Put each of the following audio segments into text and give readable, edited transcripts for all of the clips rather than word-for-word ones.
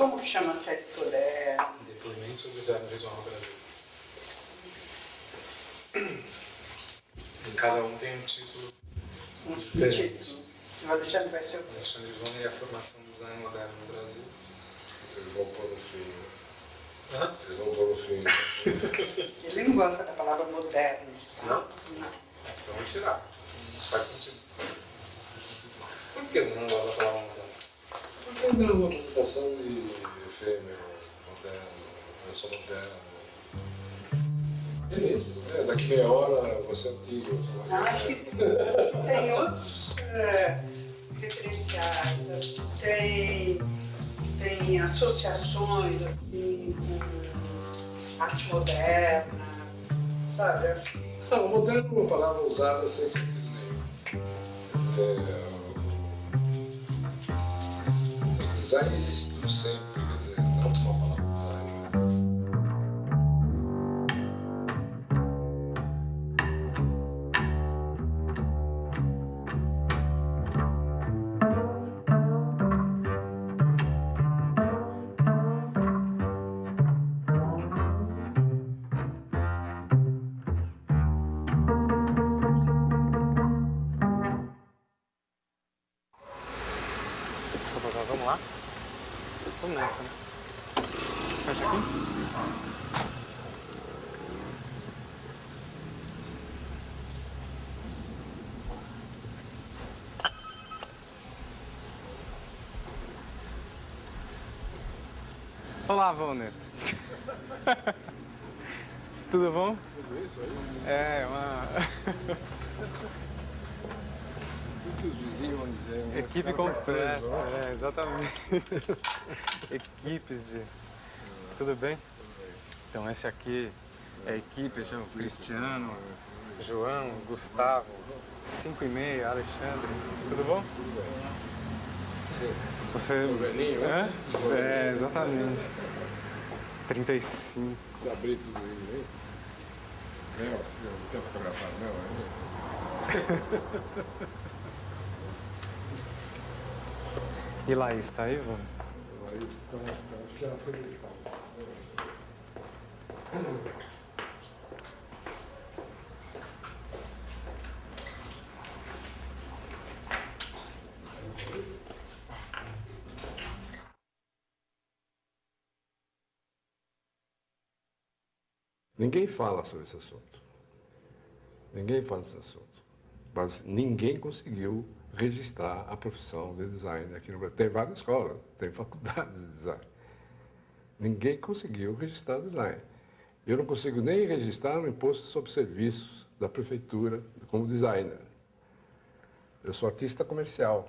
como chama a série toda? Depoimento sobre o design visual no Brasil. Em cada um tem um título diferente. O Alexandre vai ser o Alexandre Ivone e a formação do design moderno no Brasil. Eles vão pôr no fim. Hã? Eles vão pôr no fim. Ele não gosta da palavra moderno. Não? Não. Então vamos tirar. Não faz sentido. Por que não gosta da palavra moderno? Porque dá uma conotação de efêmero, moderno, eu sou moderno. É mesmo? Daqui meia hora você é antigo. Não, acho que tem outros referenciais, acho que tem associações assim com arte moderna, sabe? Acho que Não, moderno é uma palavra usada sem sentido nenhum. O design existiu sempre, quer dizer, não uma palavra design. Vamos lá? Vamos nessa, né? Fecha aqui? Olá, Volner. Tudo bom? Tudo isso aí? É, uma... O que os vizinhos vão dizer? Né? Equipe completa, exatamente. Equipes de... Tudo bem? Então, esse aqui é a equipe, chama Cristiano, João, Gustavo, 5:30, Alexandre. Tudo bom? Tudo bem. Você... O velhinho, né? É, exatamente. 35. Você abriu tudo isso aí? Não, você não quer fotografar, não? E Laís, tá aí, Vô? Laís, acho que ela foi deitada. Ninguém fala sobre esse assunto. Ninguém fala desse assunto. Mas ninguém conseguiu registrar a profissão de design aqui no Brasil. Tem várias escolas, tem faculdades de design. Ninguém conseguiu registrar o design. Eu não consigo nem registrar no imposto sobre serviços da prefeitura como designer. Eu sou artista comercial.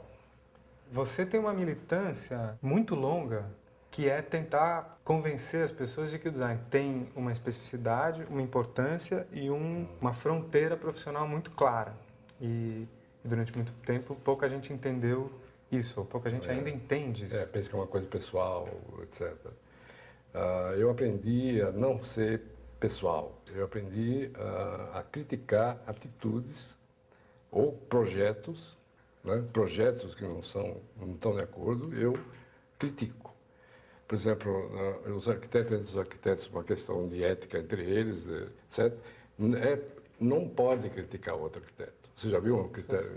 Você tem uma militância muito longa que é tentar convencer as pessoas de que o design tem uma especificidade, uma importância e uma fronteira profissional muito clara. E durante muito tempo pouca gente entendeu isso, ou pouca gente ainda entende isso. Pensa que é uma coisa pessoal, etc. Eu aprendi a não ser pessoal. Eu aprendi a criticar atitudes ou projetos, né? Projetos que não estão de acordo, eu critico. Por exemplo, os arquitetos entre os arquitetos, uma questão de ética entre eles, etc., não pode criticar o outro arquiteto. Você já viu um arquiteto?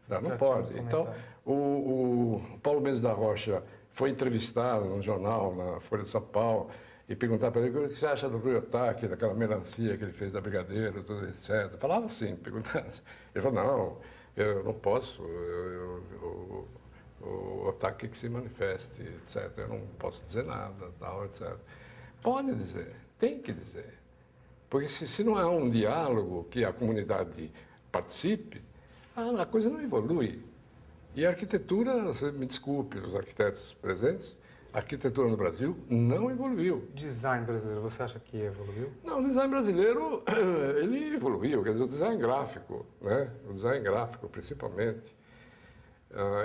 Não pode. Então, o Paulo Mendes da Rocha foi entrevistado num jornal, na Folha de São Paulo, e perguntaram para ele o que você acha do Rui Otaki, daquela melancia que ele fez da Brigadeiro, tudo, etc. Falava assim, perguntando assim. Ele falou, não, eu não posso, o Otaki que se manifeste, etc. Eu não posso dizer nada, tal, etc. Pode dizer, tem que dizer. Porque se não há um diálogo que a comunidade participe, a coisa não evolui. E a arquitetura, você me desculpe, os arquitetos presentes, a arquitetura no Brasil não evoluiu. Design brasileiro, você acha que evoluiu? Não, o design brasileiro, ele evoluiu, quer dizer, o design gráfico, né? O design gráfico, principalmente,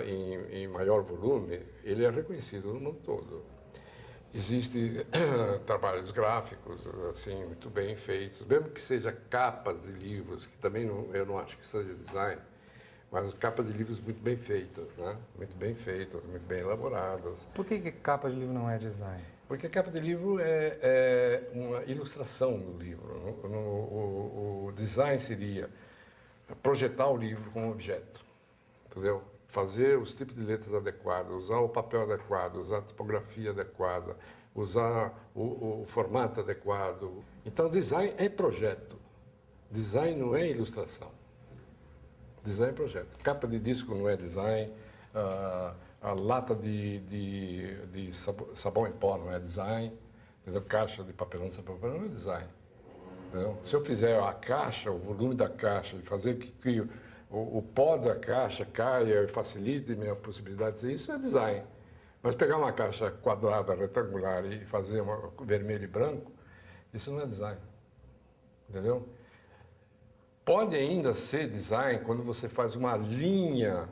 em maior volume, ele é reconhecido no mundo todo. Existem trabalhos gráficos, assim, muito bem feitos, mesmo que seja capas de livros, que também eu não acho que seja design, mas capas de livros muito bem feitas, né? Muito bem feitas, muito bem elaboradas. Por que capa de livro não é design? Porque a capa de livro é uma ilustração do livro. O design seria projetar o livro como objeto, entendeu? Fazer os tipos de letras adequados, usar o papel adequado, usar a tipografia adequada, usar o formato adequado. Então, design é projeto. Design não é ilustração. Design é projeto. Capa de disco não é design, a lata de sabão em pó não é design, entendeu? Caixa de papelão não é design. Entendeu? Se eu fizer a caixa, o volume da caixa, e fazer que o pó da caixa caia e facilite minha possibilidade de fazer isso, é design. Mas pegar uma caixa quadrada, retangular e fazer uma vermelho e branco, isso não é design. Entendeu? Pode ainda ser design quando você faz uma linha,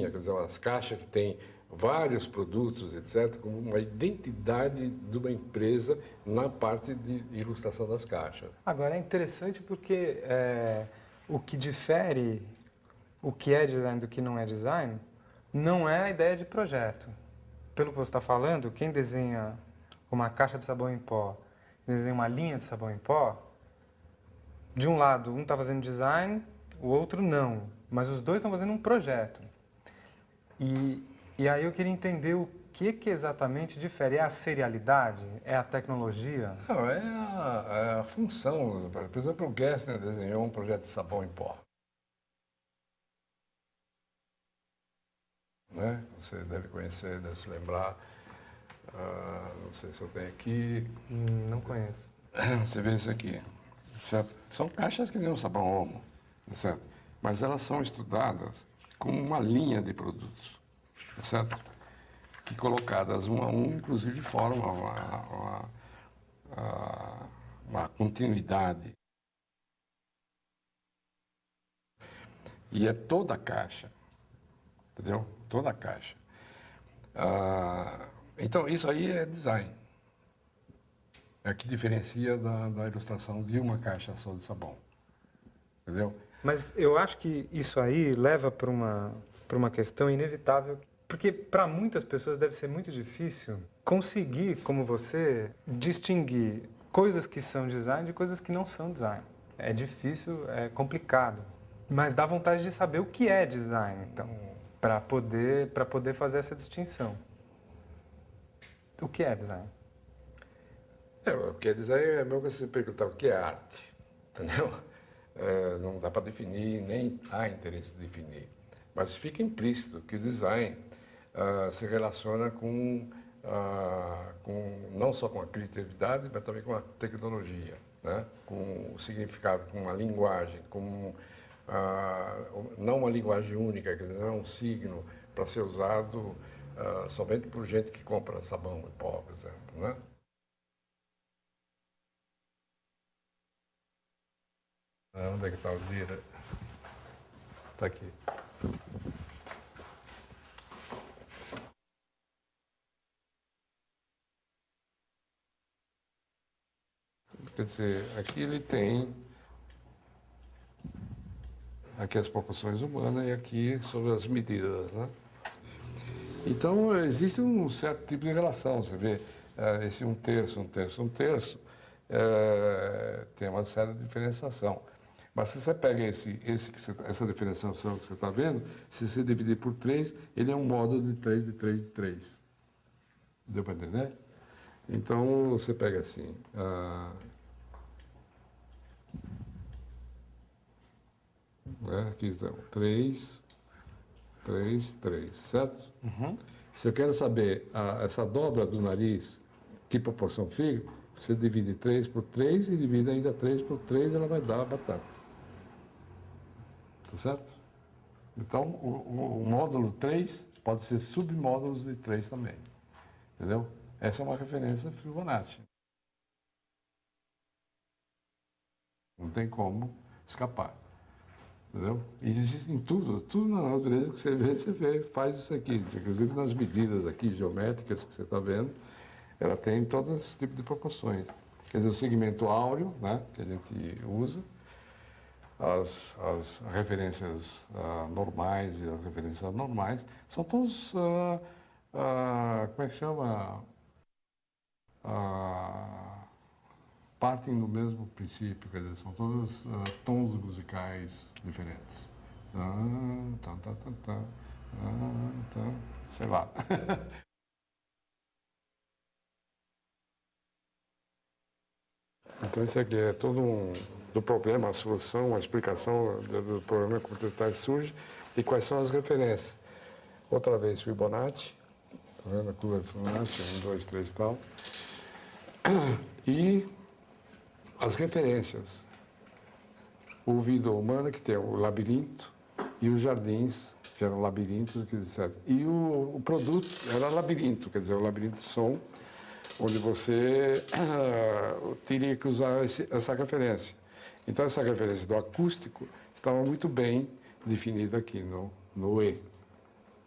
quer dizer, umas caixas que tem vários produtos, etc., como uma identidade de uma empresa na parte de ilustração das caixas. Agora, é interessante porque o que difere o que é design do que não é design não é a ideia de projeto. Pelo que você está falando, quem desenha uma caixa de sabão em pó, desenha uma linha de sabão em pó, de um lado, um está fazendo design, o outro não. Mas os dois estão fazendo um projeto. E aí eu queria entender o que exatamente difere. É a serialidade? É a tecnologia? Não, é a função. Por exemplo, o Gessner desenhou um projeto de sabão em pó. Né? Você deve conhecer, deve se lembrar. Não sei se eu tenho aqui. Não conheço. Você vê isso aqui, certo? São caixas que nem um sabão Omo, certo? Mas elas são estudadas como uma linha de produtos, certo? Que colocadas um a um, inclusive, formam uma continuidade. E é toda a caixa, entendeu? Toda a caixa. Então, isso aí é design. É o que diferencia da ilustração de uma caixa só de sabão. Entendeu? Mas eu acho que isso aí leva para uma questão inevitável, porque para muitas pessoas deve ser muito difícil conseguir, como você, distinguir coisas que são design de coisas que não são design. É difícil, é complicado, mas dá vontade de saber o que é design, então, para poder fazer essa distinção. O que é design? O que é design é mesmo que você perguntar o que é arte, entendeu? Não dá para definir, nem há interesse de definir. Mas fica implícito que o design se relaciona com não só com a criatividade, mas também com a tecnologia, né? Com o significado, com a linguagem, com não uma linguagem única, quer dizer, não é um signo para ser usado somente por gente que compra sabão em pó, por exemplo, né? Onde é que está o Lira? Está aqui. Quer dizer, aqui ele tem aqui as proporções humanas e aqui sobre as medidas, né? Então, existe um certo tipo de relação. Você vê esse um terço, tem uma certa diferenciação. Mas se você pega essa diferenciação que você está vendo, se você dividir por 3, ele é um módulo de 3, de 3, de 3. Deu para entender? Então, você pega assim... aqui estão 3, 3, 3, certo? Uhum. Se eu quero saber essa dobra do nariz, que proporção fica, você divide 3 por 3 e divide ainda 3 por 3, ela vai dar a batata. Tá certo? Então, o módulo 3 pode ser submódulos de 3 também. Entendeu? Essa é uma referência Fibonacci. Não tem como escapar. Entendeu? E existe em tudo na natureza que você vê, faz isso aqui. Inclusive nas medidas aqui geométricas que você está vendo, ela tem todo esse tipo de proporções. Quer dizer, o segmento áureo, né, que a gente usa, as referências normais e as referências anormais são todos, como é que chama? Partem do mesmo princípio, quer dizer, são todos tons musicais diferentes. Sei lá. Então, isso aqui é todo do problema, a solução, a explicação do problema que o detalhe surge e quais são as referências. Outra vez, Fibonacci, tá vendo? A curva de Fibonacci, 1, 2, 3 e tal. E as referências. O vida humana, que tem o labirinto, e os jardins, que eram labirintos, etc. E o produto era labirinto, quer dizer, o labirinto de som, onde você teria que usar essa referência. Então, essa referência do acústico estava muito bem definida aqui no E,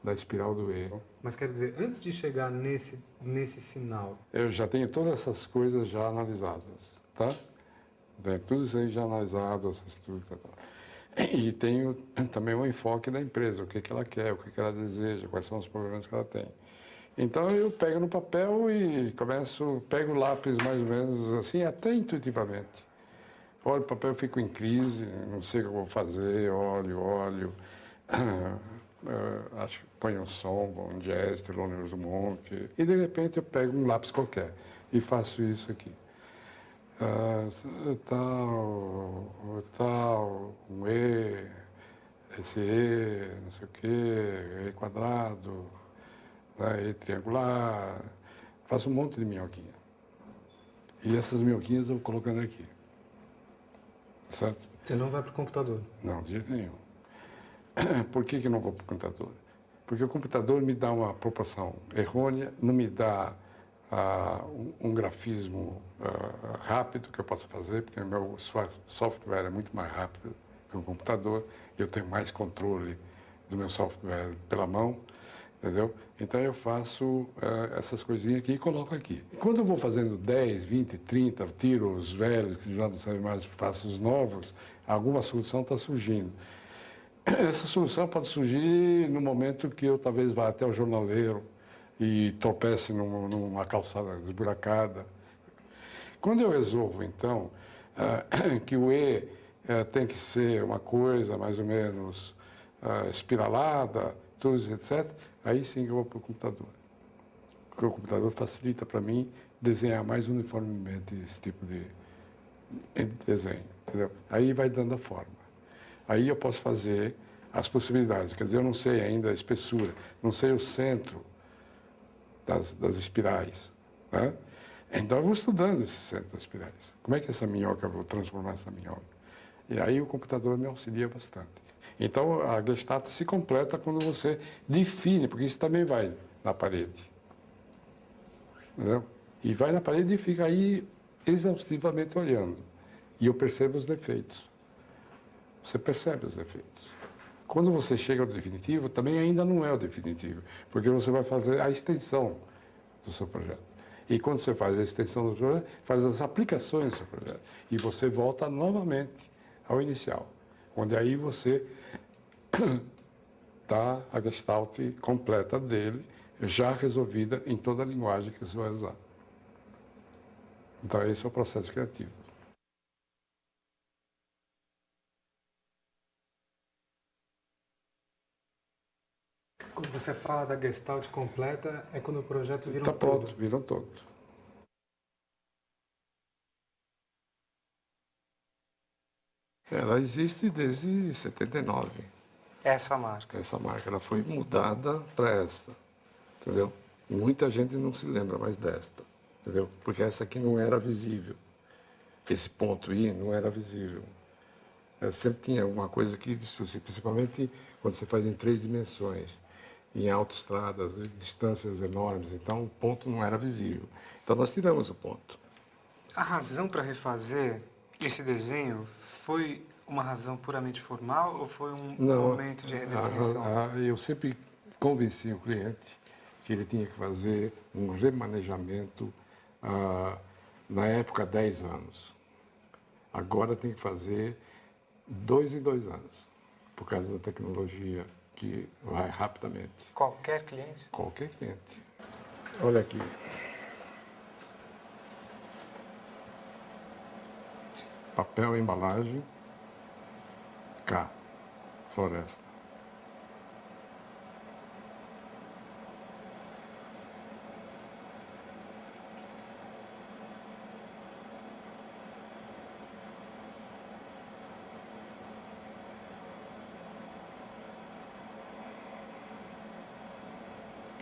da espiral do E. Mas quer dizer, antes de chegar nesse sinal... Eu já tenho todas essas coisas já analisadas, tá? Tudo isso aí já analisado, essas tudo, tá. E tenho também um enfoque da empresa, o que ela quer, o que ela deseja, quais são os problemas que ela tem. Então eu pego no papel e pego o lápis mais ou menos assim, até intuitivamente. Olho o papel, fico em crise, não sei o que eu vou fazer, olho. Acho que ponho um som, um jazz, Thelonious Monk, e de repente eu pego um lápis qualquer e faço isso aqui. Tal, um E, esse E, não sei o quê, E quadrado, né, E triangular, faço um monte de minhoquinha. E essas minhoquinhas eu vou colocando aqui, certo? Você não vai para o computador? Não, de jeito nenhum. Por que não vou para o computador? Porque o computador me dá uma proporção errônea, não me dá um grafismo rápido que eu possa fazer, porque o meu software é muito mais rápido que o computador, eu tenho mais controle do meu software pela mão, entendeu? Então eu faço essas coisinhas aqui e coloco aqui. Quando eu vou fazendo 10, 20, 30, tiro os velhos, que já não sabem mais, faço os novos, alguma solução está surgindo. Essa solução pode surgir no momento que eu talvez vá até o jornaleiro e tropece numa calçada esburacada. Quando eu resolvo, então, que o E tem que ser uma coisa mais ou menos espiralada, tudo isso, etc., aí sim eu vou para o computador. Porque o computador facilita para mim desenhar mais uniformemente esse tipo de desenho, entendeu? Aí vai dando a forma. Aí eu posso fazer as possibilidades. Quer dizer, eu não sei ainda a espessura, não sei o centro das espirais, né? Então eu vou estudando esse centro das espirais. Como é que essa minhoca, eu vou transformar essa minhoca? E aí o computador me auxilia bastante. Então a Gestalt se completa quando você define, porque isso também vai na parede. Entendeu? E vai na parede e fica aí exaustivamente olhando. E eu percebo os defeitos. Você percebe os defeitos. Quando você chega ao definitivo, também ainda não é o definitivo, porque você vai fazer a extensão do seu projeto. E quando você faz a extensão do projeto, faz as aplicações do seu projeto. E você volta novamente ao inicial, onde aí você dá a gestalt completa dele, já resolvida em toda a linguagem que você vai usar. Então esse é o processo criativo. Quando você fala da Gestalt completa, é quando o projeto vira Está um todo. pronto, vira um todo. Ela existe desde 79. Essa marca. Essa marca, ela foi mudada para esta, entendeu? Muita gente não se lembra mais desta, entendeu? Porque essa aqui não era visível. Esse ponto I não era visível. Sempre tinha alguma coisa que distorcia, principalmente quando você faz em 3 dimensões, em autoestradas, distâncias enormes, então o ponto não era visível. Então nós tiramos o ponto. A razão para refazer esse desenho foi uma razão puramente formal ou foi um momento de redefinição? Eu sempre convenci o cliente que ele tinha que fazer um remanejamento na época 10 anos. Agora tem que fazer 2 em 2 anos, por causa da tecnologia que vai rapidamente. Qualquer cliente? Qualquer cliente. Olha aqui. Papel, embalagem, K, floresta.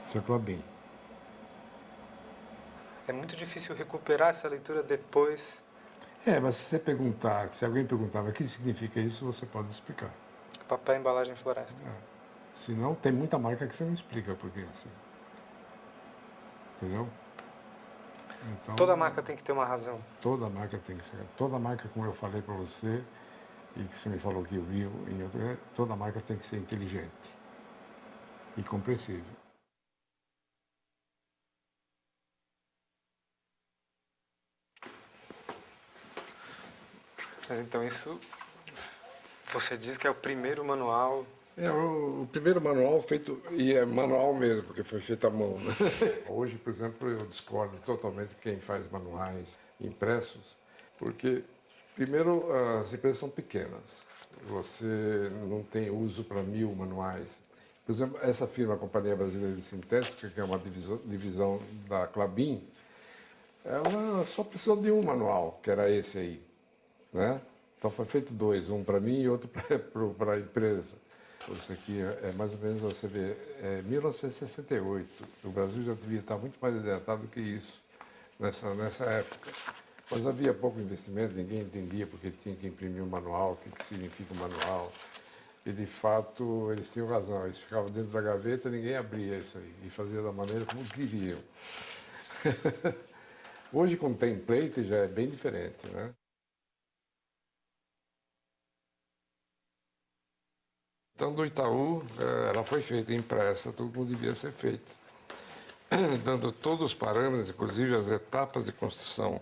Isso é Klabin. É muito difícil recuperar essa leitura depois. Mas se você perguntar, se alguém perguntar o que significa isso, você pode explicar. Papel, embalagem, floresta. Senão, tem muita marca que você não explica porque assim. Entendeu? Então, Toda marca tem que ter uma razão. toda marca tem que ser. Toda marca, como eu falei para você, e que você me falou que eu vi em outro lugar, toda marca tem que ser inteligente e compreensível. Mas então isso, você diz que é o primeiro manual. O primeiro manual feito, e é manual mesmo, porque foi feito à mão. Né? Hoje, por exemplo, eu discordo totalmente de quem faz manuais impressos, porque, primeiro, as empresas são pequenas. Você não tem uso para 1000 manuais. Por exemplo, essa firma, a Companhia Brasileira de Sintética, que é uma divisão da Klabin, ela só precisou de um manual, que era esse aí. Né? Então foi feito 2, um para mim e outro para a empresa. Isso aqui é mais ou menos, você vê, 1968. O Brasil já devia estar muito mais adiantado do que isso nessa época. Mas havia pouco investimento, ninguém entendia porque tinha que imprimir um manual, o que significa um manual. E, de fato, eles tinham razão. Eles ficavam dentro da gaveta e ninguém abria isso aí. E fazia da maneira como queriam. Hoje, com template, já é bem diferente, né? Então, do Itaú, ela foi feita impressa, tudo como devia ser feito, dando todos os parâmetros, inclusive as etapas de construção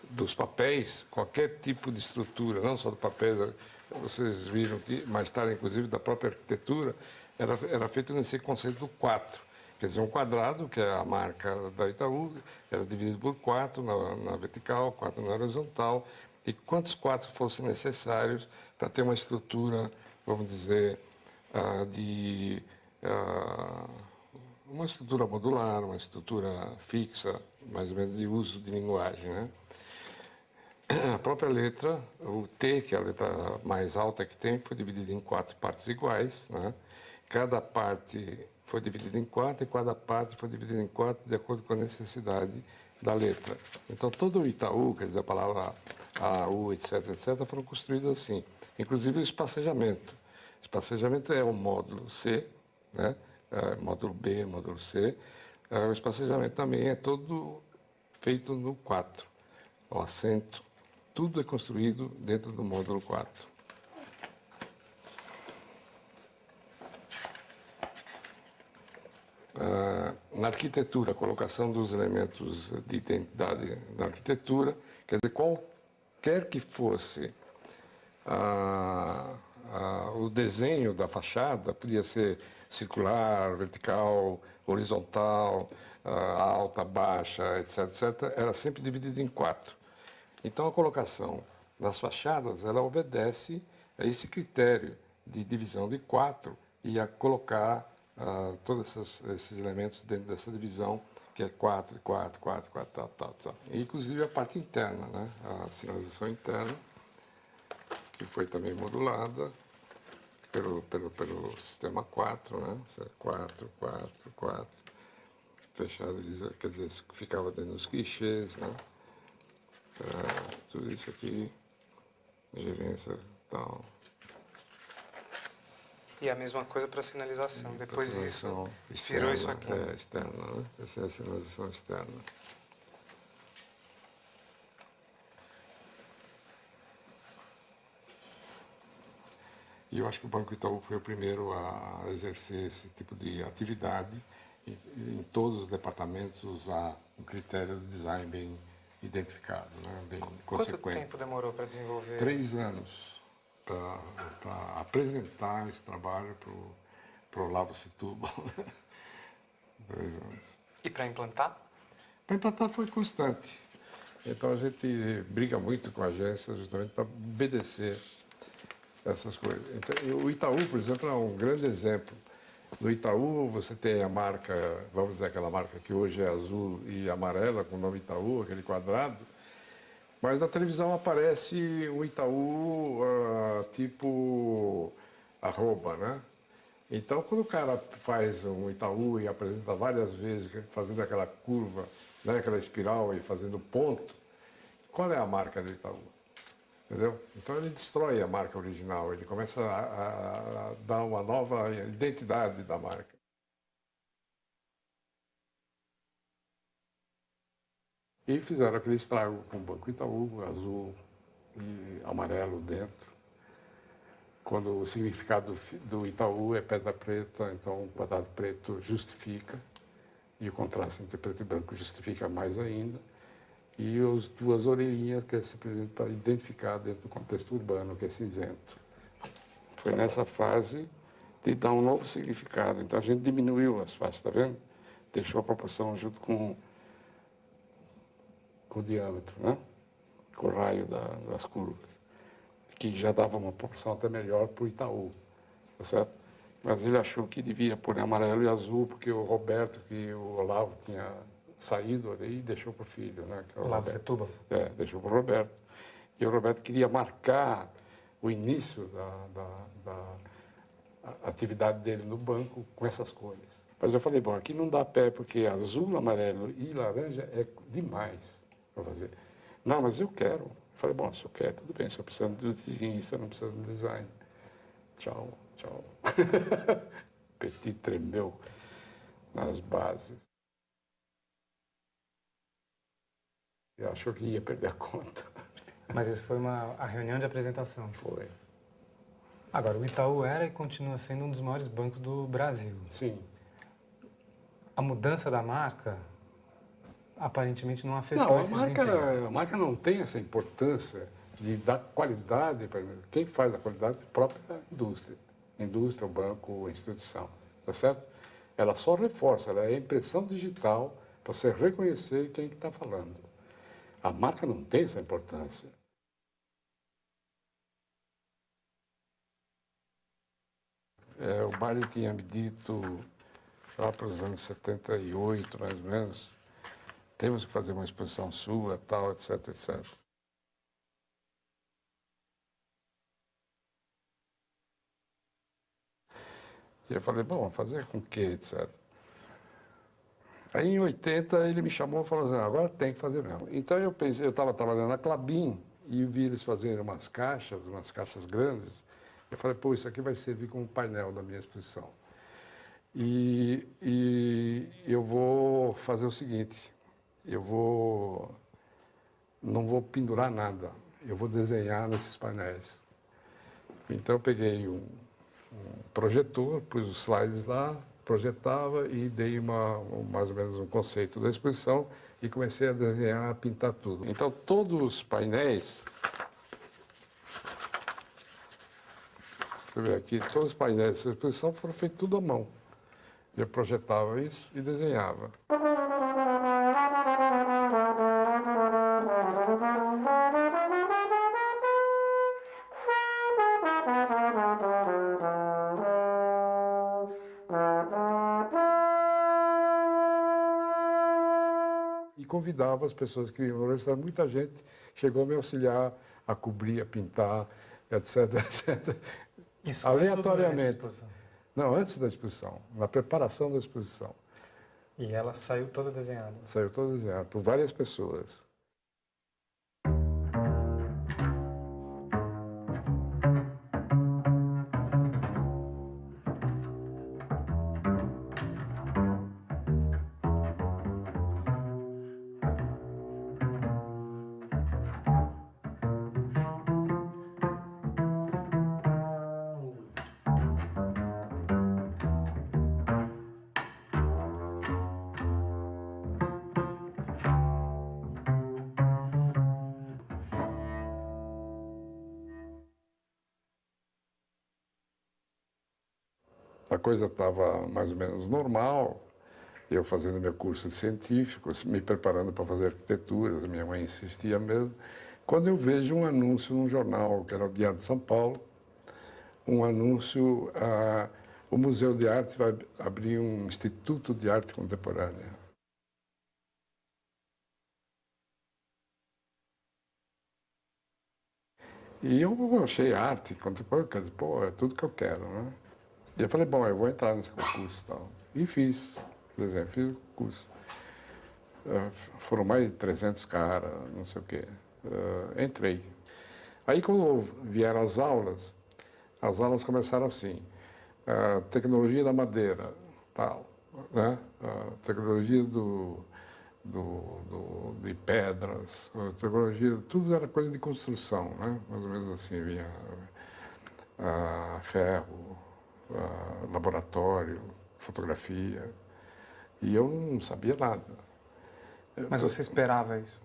dos papéis, qualquer tipo de estrutura, não só do papel, vocês viram que mais tarde, inclusive, da própria arquitetura, era feito nesse conceito do 4. Quer dizer, um quadrado, que é a marca da Itaú, era dividido por 4 na vertical, 4 na horizontal, e quantos 4 fossem necessários para ter uma estrutura, vamos dizer, uma estrutura modular, uma estrutura fixa, mais ou menos de uso de linguagem, né? A própria letra, o T, que é a letra mais alta que tem, foi dividida em 4 partes iguais, né? Cada parte foi dividida em 4 e cada parte foi dividida em 4 de acordo com a necessidade da letra. Então, todo o Itaú, quer dizer, a palavra A, U, etc., etc., foram construídos assim. Inclusive o espacejamento. O espacejamento é o módulo C, né? Módulo B, módulo C. O espacejamento também é todo feito no 4. O assento, tudo é construído dentro do módulo 4. Na arquitetura, a colocação dos elementos de identidade na arquitetura, quer dizer, qualquer que fosse o desenho da fachada, podia ser circular, vertical, horizontal, alta, baixa, etc., etc., era sempre dividido em 4. Então, a colocação das fachadas, ela obedece a esse critério de divisão de 4 e a colocar todos esses elementos dentro dessa divisão, que é 4, 4, 4, 4, tal, tal, tal. E, inclusive, a parte interna, né? A sinalização interna, que foi também modulada pelo sistema 4, né? 4, 4, 4, fechado, quer dizer, ficava dentro dos clichês, né? Tudo isso aqui, gerência e tal. E a mesma coisa para sinalização. Depois isso externa, virou isso aqui. Externa, né? Essa é a sinalização externa. E eu acho que o Banco Itaú foi o primeiro a exercer esse tipo de atividade e em todos os departamentos usar um critério de design identificado, né? Bem Quanto consequente. tempo demorou para desenvolver? 3 anos para apresentar esse trabalho para o Olavo Setúbal. 3 anos. E para implantar? Para implantar foi constante. Então a gente briga muito com a agência justamente para obedecer essas coisas. Então, o Itaú, por exemplo, é um grande exemplo. No Itaú você tem a marca, vamos dizer aquela marca que hoje é azul e amarela, com o nome Itaú, aquele quadrado, mas na televisão aparece um Itaú tipo arroba, né? Então, quando o cara faz um Itaú e apresenta várias vezes, fazendo aquela curva, né, aquela espiral e fazendo ponto, qual é a marca do Itaú? Entendeu? Então ele destrói a marca original, ele começa a dar uma nova identidade da marca. E fizeram aquele estrago com o Banco Itaú, azul e amarelo dentro. Quando o significado do Itaú é pedra preta, então o quadrado preto justifica, e o contraste entre preto e branco justifica mais ainda. E as 2 orelhinhas, que é simplesmente para identificar dentro do contexto urbano, que é cinzento. Foi nessa fase de dar um novo significado. Então a gente diminuiu as faixas, está vendo? Deixou a proporção junto com o diâmetro, né? Com o raio das curvas, que já dava uma proporção até melhor para o Itaú, tá certo? Mas ele achou que devia pôr amarelo e azul, porque o Roberto, que o Olavo tinha saído ali, deixou para o filho, né? Que é o Olavo Roberto. Setúbal? É, deixou para o Roberto. E o Roberto queria marcar o início da atividade dele no banco com essas cores. Mas eu falei, bom, aqui não dá pé, porque azul, amarelo e laranja é demais para fazer. Não, mas eu quero. Eu falei, bom, se eu quero, tudo bem, se eu preciso do desenhista, não preciso do design. Tchau, tchau. Petit tremeu nas bases. E achou que ia perder a conta. Mas isso foi a reunião de apresentação. Foi. Agora, o Itaú era e continua sendo um dos maiores bancos do Brasil. Sim. A mudança da marca aparentemente não afetou Não, esse desempenho. a marca não tem essa importância de dar qualidade. Quem faz a qualidade é a própria indústria. Indústria, o banco, a instituição. Tá certo? Ela só reforça, ela é a impressão digital para você reconhecer quem está falando. A marca não tem essa importância. O Mário tinha me dito, lá para os anos 78, mais ou menos, temos que fazer uma exposição sua, tal, etc, etc. E eu falei, bom, fazer com o quê, etc. Aí em 80 ele me chamou e falou assim, agora tem que fazer mesmo. Então eu pensei, eu estava trabalhando na Klabin e vi eles fazerem umas caixas grandes. Eu falei, pô, isso aqui vai servir como painel da minha exposição. E eu vou fazer o seguinte, não vou pendurar nada, eu vou desenhar nesses painéis. Então eu peguei um projetor, pus os slides lá, projetava e dei mais ou menos um conceito da exposição e comecei a desenhar, a pintar tudo. Então todos os painéis, você vê aqui, todos os painéis dessa exposição foram feitos tudo à mão. Eu projetava isso e desenhava. E convidava as pessoas que iam no restaurante. Muita gente chegou a me auxiliar a cobrir, a pintar, etc, etc. Isso aleatoriamente. Antes Não, antes da exposição, na preparação da exposição. e ela saiu toda desenhada. Saiu toda desenhada por várias pessoas. a coisa estava mais ou menos normal, eu fazendo meu curso científico, me preparando para fazer arquitetura, minha mãe insistia mesmo, quando eu vejo um anúncio num jornal, que era o Diário de São Paulo, um anúncio, o Museu de Arte vai abrir um Instituto de Arte Contemporânea. E eu achei arte contemporânea, quer dizer, pô, é tudo que eu quero, né? E eu falei, bom, eu vou entrar nesse concurso e tal. E fiz, desenho, fiz o curso. Foram mais de 300 caras, não sei o quê. Entrei. Aí, quando vieram as aulas começaram assim. Tecnologia da madeira, tal, né? Tecnologia de pedras, tecnologia, tudo era coisa de construção, né? Mais ou menos assim, vinha ferro, laboratório, fotografia. E eu não sabia nada. Mas você esperava isso?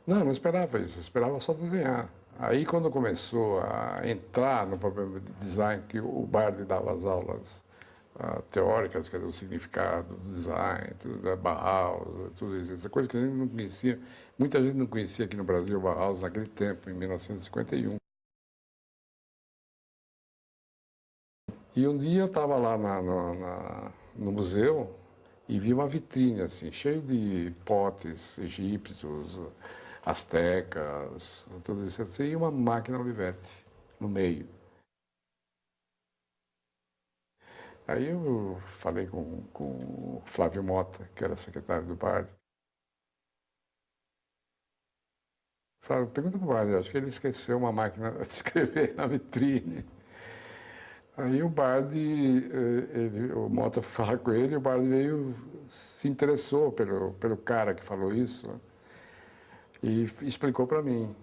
Não esperava isso, eu esperava só desenhar. Aí, quando começou a entrar no problema de design, que o Bardi dava as aulas teóricas, quer dizer, o significado do design, tudo, Bauhaus, tudo isso, essa coisa que a gente não conhecia, muita gente não conhecia aqui no Brasil Bauhaus naquele tempo, em 1951. E um dia eu estava lá no museu e vi uma vitrine, assim, cheio de potes egípcios, astecas, tudo isso assim, e uma máquina Olivetti no meio. Aí eu falei com o Flávio Mota, que era secretário do Bardi. Falei, pergunta para o Bardi, acho que ele esqueceu uma máquina de escrever na vitrine. Aí o Bardi, o Mota foi falar com ele, e o Bardi veio, se interessou pelo cara que falou isso, né? E explicou para mim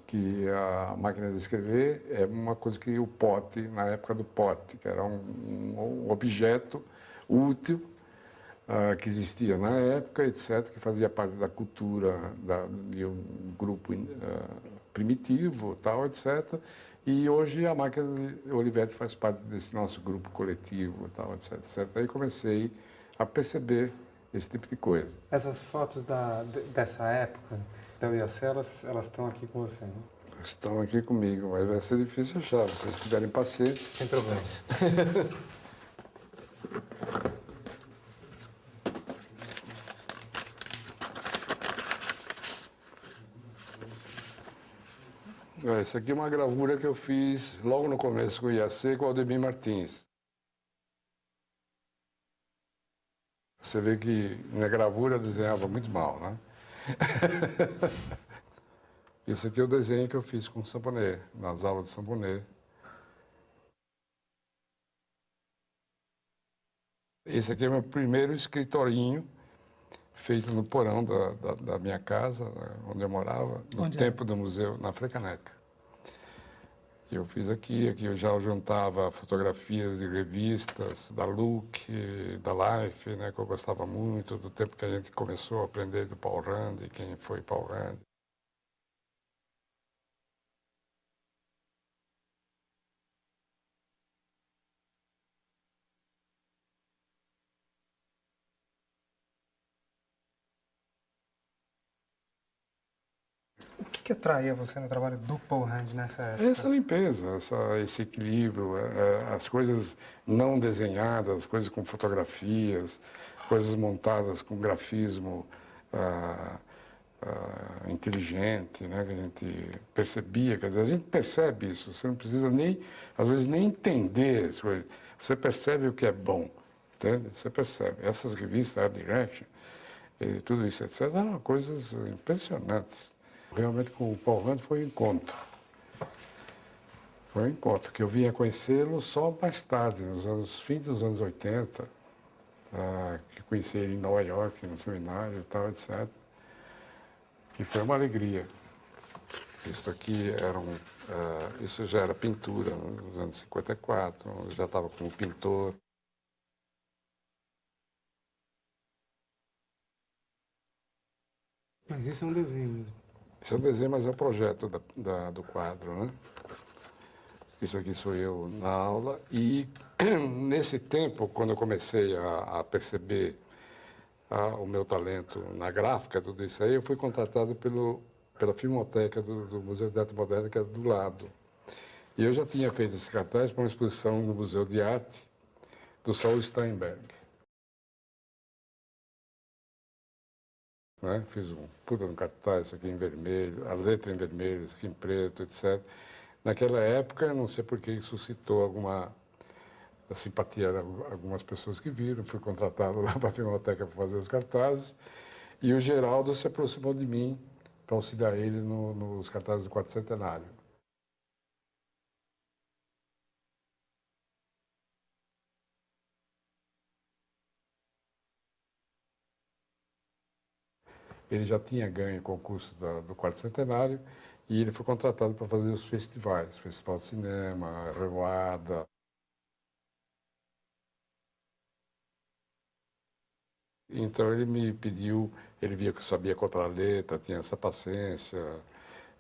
que a máquina de escrever é uma coisa que o pote, na época do pote, que era um objeto útil que existia na época, etc., que fazia parte da cultura de um grupo primitivo, tal, etc., e hoje a máquina de Olivetti faz parte desse nosso grupo coletivo, tal, etc., etc. Aí comecei a perceber esse tipo de coisa. Essas fotos dessa época da UIAC, elas estão aqui com você, né? Estão aqui comigo, mas vai ser difícil achar, se vocês tiverem paciência. Sem problema. Essa aqui é uma gravura que eu fiz logo no começo com o IAC, com o Aldemir Martins. Você vê que na gravura eu desenhava muito mal, né? Esse aqui é o desenho que eu fiz com o Samponet, nas aulas de Samponet. Esse aqui é o meu primeiro escritorinho, feito no porão da minha casa, onde eu morava, no tempo do museu, na Frecaneca. Eu fiz aqui eu já juntava fotografias de revistas, da Look, da Life, né, que eu gostava muito, do tempo que a gente começou a aprender do Paul Rand, quem foi Paul Rand. O que atraía você no trabalho do Paul Rand nessa época? Essa limpeza, esse equilíbrio, as coisas não desenhadas, as coisas com fotografias, coisas montadas com grafismo inteligente, né? Que a gente percebia, quer dizer, a gente percebe isso, você não precisa nem, às vezes, nem entender as coisas, você percebe o que é bom, entende? Você percebe. Essas revistas, Art Direction, e tudo isso, etc., eram coisas impressionantes. Realmente, com o Paul Rand foi um encontro. Foi um encontro, que eu vinha conhecê-lo só mais tarde, fim dos anos 80, que conheci ele em Nova York, no seminário e tal, etc. E foi uma alegria. Isso aqui isso já era pintura, nos anos 54, eu já estava como pintor. Mas isso é um desenho mesmo. Esse é o desenho, mas é o projeto do quadro, né? Isso aqui sou eu na aula. E nesse tempo, quando eu comecei a perceber o meu talento na gráfica, tudo isso aí, eu fui contratado pela Filmoteca do Museu de Arte Moderna, que é do lado. E eu já tinha feito esse cartaz para uma exposição no Museu de Arte do Saul Steinberg. Né? Fiz um puta de um cartaz, isso aqui em vermelho, a letra em vermelho, isso aqui em preto, etc. Naquela época, não sei por que suscitou alguma simpatia de algumas pessoas que viram, fui contratado lá para a Filmoteca para fazer os cartazes, e o Geraldo se aproximou de mim para auxiliar ele nos cartazes do Quarto Centenário. Ele já tinha ganho o concurso do Quarto Centenário e ele foi contratado para fazer os festivais, Festival de Cinema, Revoada. Então ele me pediu, ele via que eu sabia cortar a letra, tinha essa paciência,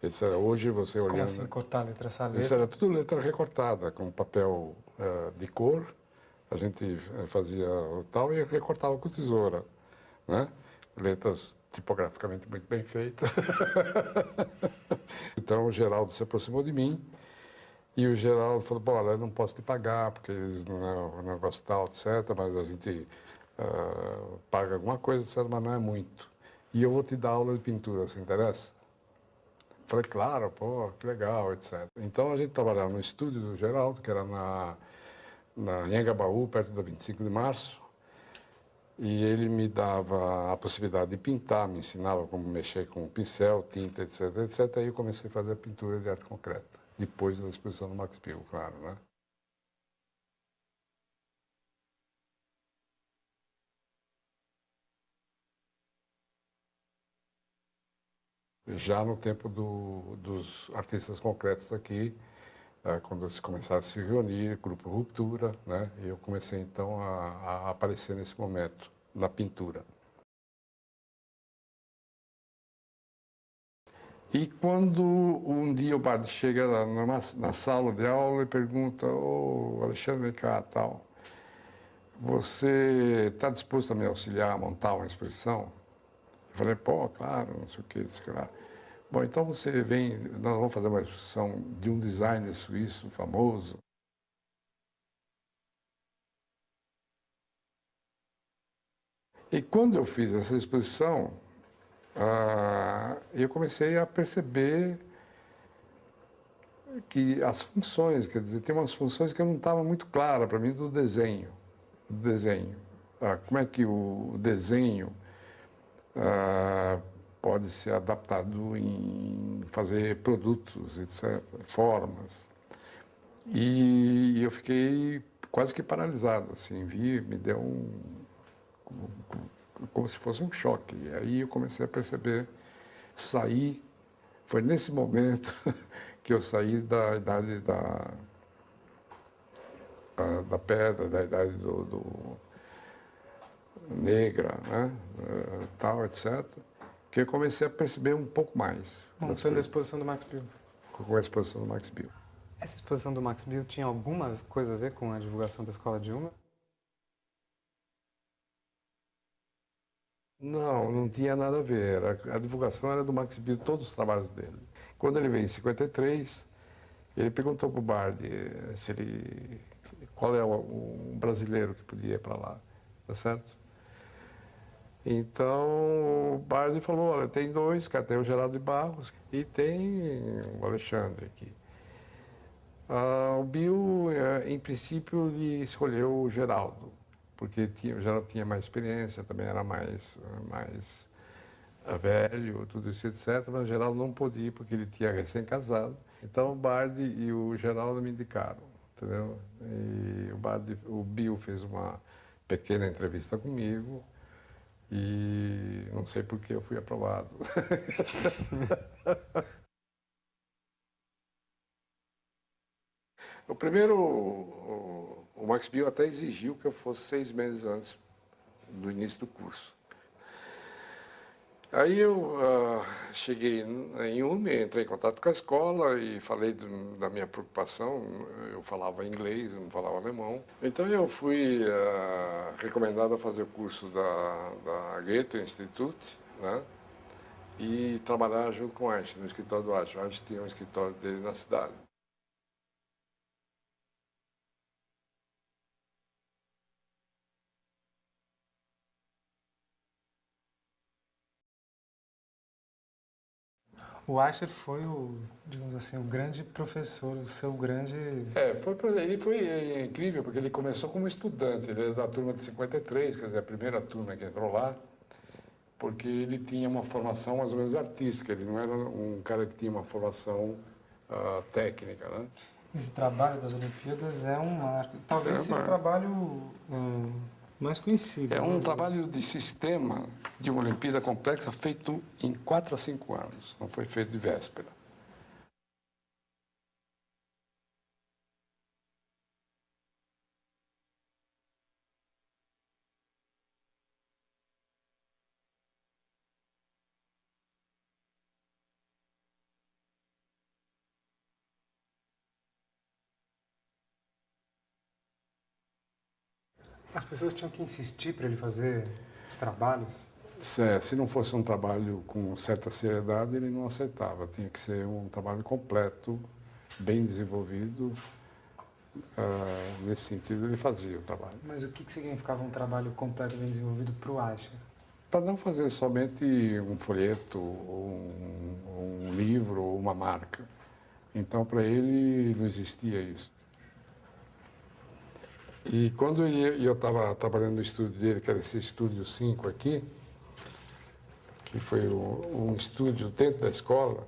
etc. Hoje você olhando... Como assim cortar a letra? Essa Isso letra? era tudo letra recortada, com papel de cor, a gente fazia o tal e recortava com tesoura, né? Letras tipograficamente muito bem feitas. Então o Geraldo se aproximou de mim e o Geraldo falou, bom, eu não posso te pagar porque eles não é um negócio tal, etc., mas a gente paga alguma coisa, etc., mas não é muito. E eu vou te dar aula de pintura, se interessa? Falei, claro, pô, que legal, etc. Então a gente trabalhava no estúdio do Geraldo, que era na Anhangabaú, perto da 25 de março, e ele me dava a possibilidade de pintar, me ensinava como mexer com pincel, tinta, etc, etc. Aí eu comecei a fazer a pintura de arte concreta, depois da exposição do Max Bill, claro, né? Já no tempo dos artistas concretos aqui, quando eles começaram a se reunir, grupo Ruptura, né? E eu comecei então a aparecer nesse momento, na pintura. E quando um dia o Bard chega lá na sala de aula e pergunta, ô Alexandre, vem cá, tal, você está disposto a me auxiliar a montar uma exposição? Eu falei, pô, claro, não sei o que, sei lá. Bom, então você vem, nós vamos fazer uma exposição de um designer suíço famoso. E quando eu fiz essa exposição, eu comecei a perceber que as funções, quer dizer, tem umas funções que não estavam muito claras para mim do desenho. Como é que o desenho pode ser adaptado em fazer produtos, etc., formas. E eu fiquei quase que paralisado, assim, me deu como se fosse um choque. E aí eu comecei a perceber, sair, foi nesse momento que eu saí da idade da pedra, da idade do negra, né, tal, etc., que eu comecei a perceber um pouco mais. Montando a exposição do Max Bill. Com a exposição do Max Bill. Essa exposição do Max Bill tinha alguma coisa a ver com a divulgação da Escola de Uma? Não, não tinha nada a ver. A divulgação era do Max Bill, todos os trabalhos dele. Quando ele veio em 53, ele perguntou para o Bard qual é o brasileiro que podia ir para lá, tá certo? Então o Bard falou, olha, tem dois, cara, tem o Geraldo de Barros e tem o Alexandre aqui. O Bill, em princípio, ele escolheu o Geraldo, porque o Geraldo tinha mais experiência, também era mais velho, tudo isso, etc. Mas o Geraldo não podia, porque ele tinha recém-casado. Então o Bard e o Geraldo me indicaram, entendeu? E o Bill fez uma pequena entrevista comigo e não sei por que eu fui aprovado. O primeiro, o Max Bill até exigiu que eu fosse 6 meses antes do início do curso. Aí eu cheguei em UME, entrei em contato com a escola e falei da minha preocupação. Eu falava inglês, eu não falava alemão. Então eu fui recomendado a fazer o curso da Goethe Institut, né? E trabalhar junto com o Einstein, no escritório do Einstein. O Einstein tinha um escritório dele na cidade. O Asher foi o, digamos assim, o grande professor, o seu grande... Ele foi incrível, porque ele começou como estudante, ele era da turma de 53, quer dizer, a primeira turma que entrou lá, porque ele tinha uma formação mais ou menos artística, ele não era um cara que tinha uma formação técnica, né? Esse trabalho das Olimpíadas é um marco. Talvez seja o trabalho mais conhecido. É um né? trabalho de sistema de uma Olimpíada complexa feito em 4 a 5 anos, não foi feito de véspera. As pessoas tinham que insistir para ele fazer os trabalhos. Se não fosse um trabalho com certa seriedade, ele não aceitava. Tinha que ser um trabalho completo, bem desenvolvido. Nesse sentido, ele fazia o trabalho. Mas o que significava um trabalho completo e bem desenvolvido para o Asher? Para não fazer somente um folheto, um livro ou uma marca. Então, para ele, não existia isso. E quando eu estava trabalhando no estúdio dele, que era esse estúdio 5 aqui, que foi um estúdio dentro da escola,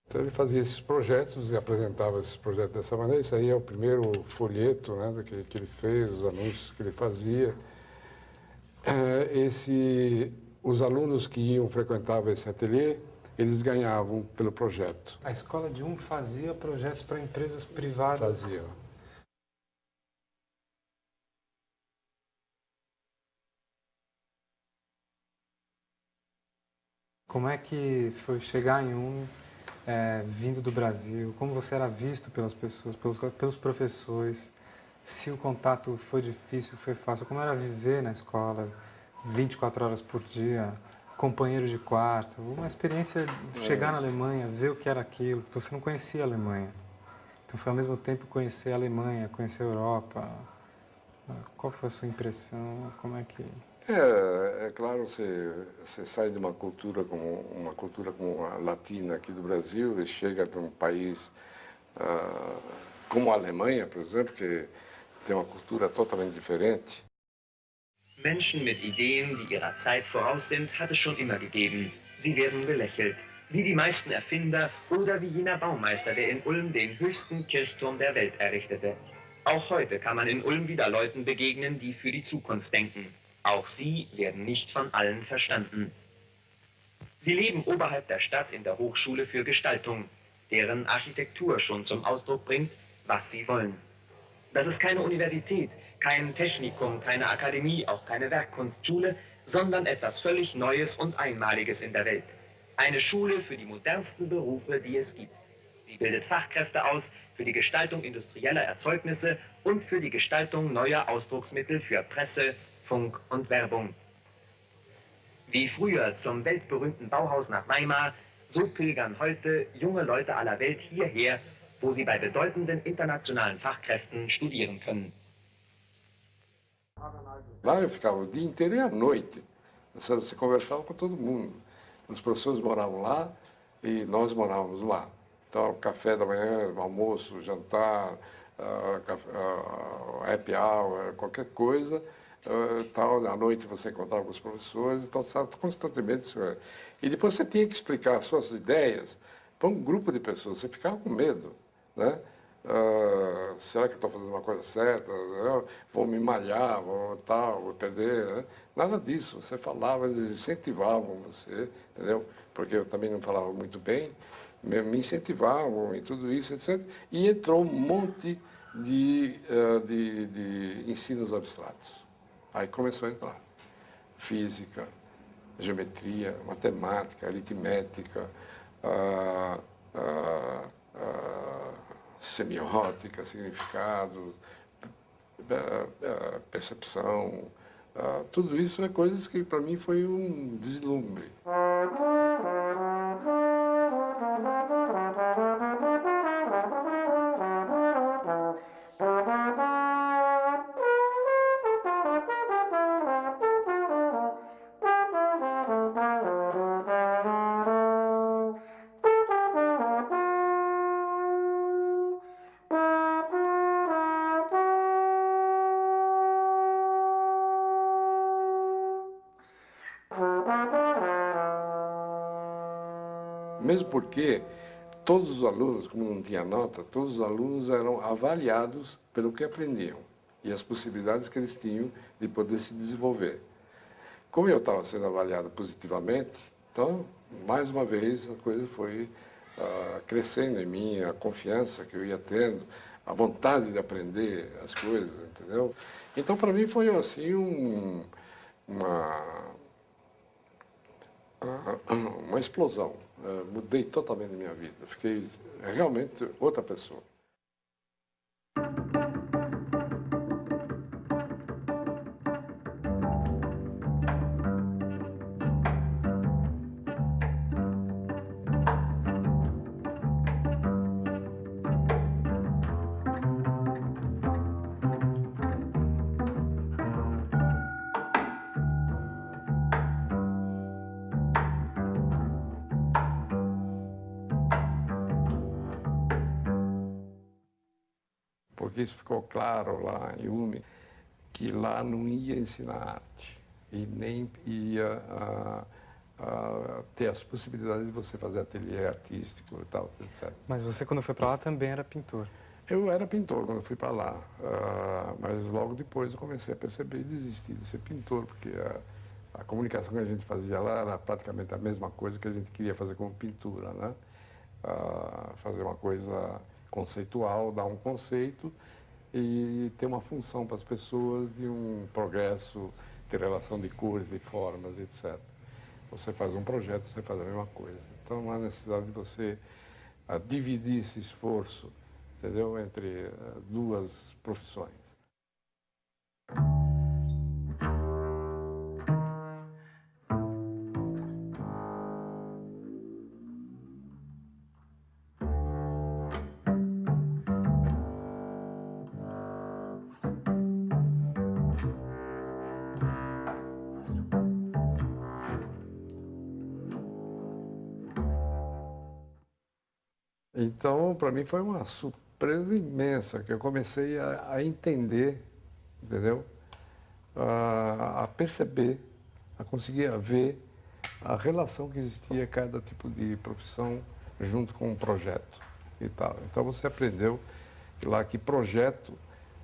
então ele fazia esses projetos e apresentava esses projetos dessa maneira. Isso aí é o primeiro folheto, né, que ele fez, os anúncios que ele fazia. Os alunos que frequentavam esse ateliê, eles ganhavam pelo projeto. A escola de fazia projetos para empresas privadas. Fazia. Como é que foi chegar em vindo do Brasil? Como você era visto pelas pessoas, pelos professores? Se o contato foi difícil, foi fácil? Como era viver na escola 24 horas por dia, companheiro de quarto? Uma experiência de chegar na Alemanha, ver o que era aquilo. Você não conhecia a Alemanha. Então foi ao mesmo tempo conhecer a Alemanha, conhecer a Europa. Qual foi a sua impressão? Como é que... É claro, você sai de uma cultura como a latina aqui do Brasil e chega de um país como a Alemanha, por exemplo, que tem uma cultura totalmente diferente. Menschen mit Ideen, die ihrer Zeit voraus sind, hat es schon immer gegeben. Sie werden belächelt, wie die meisten Erfinder oder wie jener Baumeister, der in Ulm den höchsten Kirchturm der Welt errichtete. Auch heute kann man in Ulm wieder Leuten begegnen, die für die Zukunft denken. Auch sie werden nicht von allen verstanden. Sie leben oberhalb der Stadt in der Hochschule für Gestaltung, deren Architektur schon zum Ausdruck bringt, was sie wollen. Das ist keine Universität, kein Technikum, keine Akademie, auch keine Werkkunstschule, sondern etwas völlig Neues und Einmaliges in der Welt. Eine Schule für die modernsten Berufe, die es gibt. Sie bildet Fachkräfte aus für die Gestaltung industrieller Erzeugnisse und für die Gestaltung neuer Ausdrucksmittel für Presse, Funk und Werbung. Wie früher zum weltberühmten Bauhaus nach Weimar, so pilgern heute junge Leute aller Welt hierher, wo sie bei bedeutenden internationalen Fachkräften studieren können. Lá eu ficava o dia inteiro e à noite. Você conversava com todo mundo. Os professores moravam lá e nós morávamos lá. Então, café da manhã, almoço, jantar, happy hour, qualquer coisa. Tal, à noite você encontrava com os professores, então estava constantemente. E depois você tinha que explicar as suas ideias para um grupo de pessoas. Você ficava com medo, né? Será que estou fazendo uma coisa certa? Vou me malhar, vou perder. Né? Nada disso. Você falava, eles incentivavam você, entendeu? Porque eu também não falava muito bem, me incentivavam e tudo isso, etc. E entrou um monte de ensinos abstratos. Aí começou a entrar física, geometria, matemática, aritmética, semiótica, significado, percepção. Tudo isso é coisas que para mim foi um deslumbre. Mesmo porque todos os alunos, como não tinha nota, todos os alunos eram avaliados pelo que aprendiam e as possibilidades que eles tinham de poder se desenvolver. Como eu estava sendo avaliado positivamente, então, mais uma vez, a coisa foi crescendo em mim, a confiança que eu ia tendo, a vontade de aprender as coisas, entendeu? Então, para mim, foi assim uma explosão. Mudei totalmente a minha vida. Fiquei realmente outra pessoa. Porque isso ficou claro lá em UME, que lá não ia ensinar arte e nem ia ter as possibilidades de você fazer ateliê artístico e tal, etc. Mas você, quando foi para lá, também era pintor. Eu era pintor quando eu fui para lá, mas logo depois eu comecei a perceber e desisti de ser pintor, porque a comunicação que a gente fazia lá era praticamente a mesma coisa que a gente queria fazer como pintura, né? Fazer uma coisa conceitual, dar um conceito e ter uma função para as pessoas de um progresso, ter relação de cores e formas, etc. Você faz um projeto, você faz a mesma coisa. Então, não há necessidade de você dividir esse esforço, entendeu, entre duas profissões. Então, para mim foi uma surpresa imensa, que eu comecei a entender, entendeu? A perceber, a conseguir ver a relação que existia cada tipo de profissão junto com um projeto e tal. Então você aprendeu lá que projeto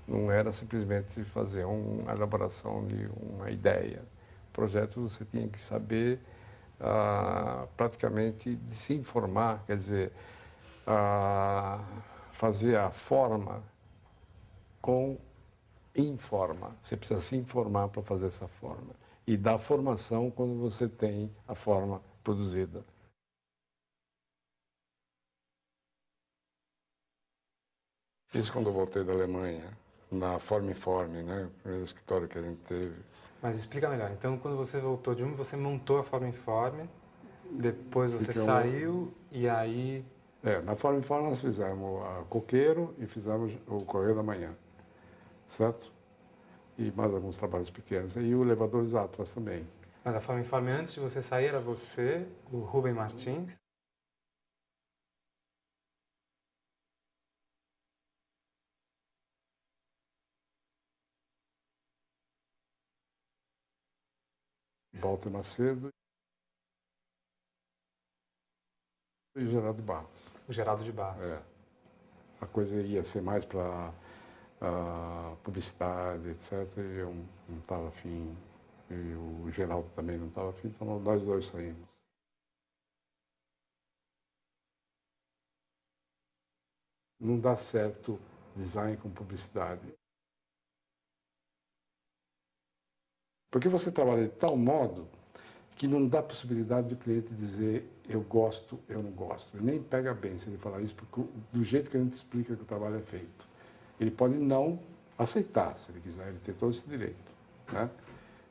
não era simplesmente fazer uma elaboração de uma ideia. Projeto você tinha que saber praticamente de se informar, quer dizer, fazer a forma com informa. Você precisa se informar para fazer essa forma. E dar formação quando você tem a forma produzida. Isso quando eu voltei da Alemanha, na Formiform, né? O primeiro escritório que a gente teve. Mas explica melhor. Então, quando você voltou de você montou a Formiform, depois você saiu e aí... Na Formiform nós fizemos a Coqueiro e fizemos o Correio da Manhã, certo? E mais alguns trabalhos pequenos. E o Elevadores Atlas também. Mas a Formiform, antes de você sair, era você, o Rubem Martins. Walter Macedo e Geraldo Barros. O Geraldo de Barros. A coisa ia ser mais para publicidade, etc. E eu não estava afim, e o Geraldo também não estava afim, então nós dois saímos. Não dá certo design com publicidade. Porque você trabalha de tal modo que não dá possibilidade do cliente dizer eu gosto, eu não gosto. Ele nem pega bem se ele falar isso, porque do jeito que a gente explica que o trabalho é feito. Ele pode não aceitar, se ele quiser, ele tem todo esse direito, né?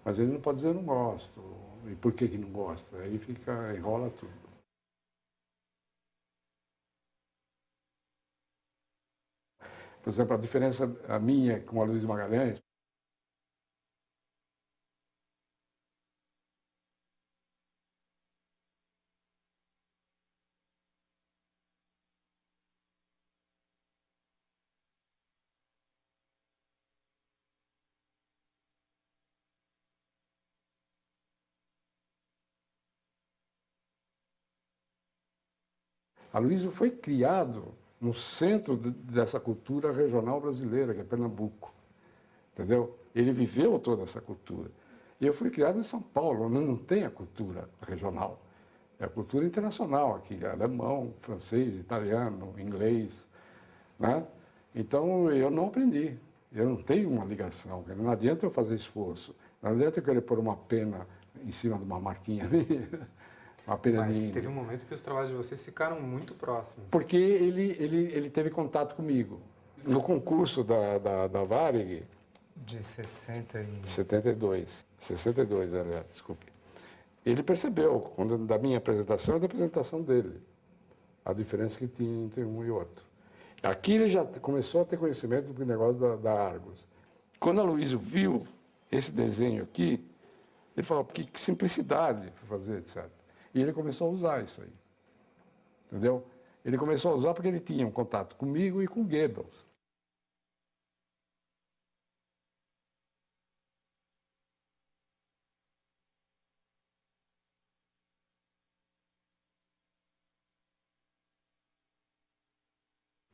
Mas ele não pode dizer eu não gosto. E por que não gosta? Aí enrola tudo. Por exemplo, a diferença a minha com a Luiz Magalhães, a Luísa foi criado no centro dessa cultura regional brasileira, que é Pernambuco, entendeu? Ele viveu toda essa cultura. E eu fui criado em São Paulo, onde não tem a cultura regional. É a cultura internacional aqui, alemão, francês, italiano, inglês, né? Então, eu não aprendi. Eu não tenho uma ligação. Não adianta eu fazer esforço. Não adianta eu querer pôr uma pena em cima de uma marquinha minha. Uma pena Mas minha. teve um momento que os trabalhos de vocês ficaram muito próximos. Porque ele teve contato comigo. No concurso da Varig, De 60 e... 62, aliás, desculpe. Ele percebeu, da minha apresentação e da apresentação dele, a diferença que tinha entre um e outro. Aqui ele já começou a ter conhecimento do negócio da Argos. Quando a Luísa viu esse desenho aqui, ele falou, que simplicidade para fazer, etc. E ele começou a usar isso aí, entendeu? Ele começou a usar porque ele tinha um contato comigo e com o Goebbels.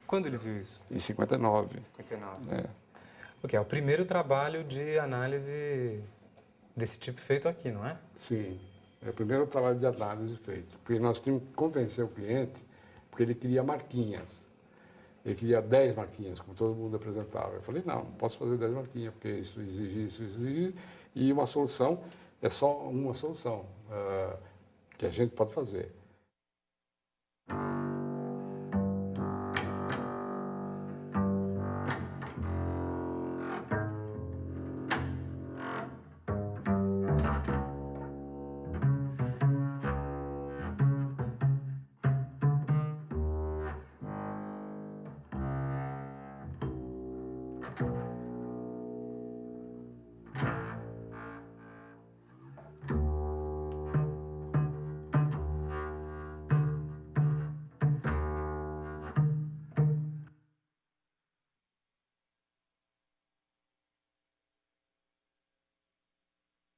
Quando ele viu isso? Em 59. 59. Né? Ok, é o primeiro trabalho de análise desse tipo feito aqui, não é? Sim, é o primeiro trabalho de análise feito. Porque nós tínhamos que convencer o cliente, porque ele queria marquinhas. Ele queria 10 marquinhas, como todo mundo apresentava. Eu falei, não posso fazer 10 marquinhas, porque isso exige, e uma solução é só uma solução que a gente pode fazer.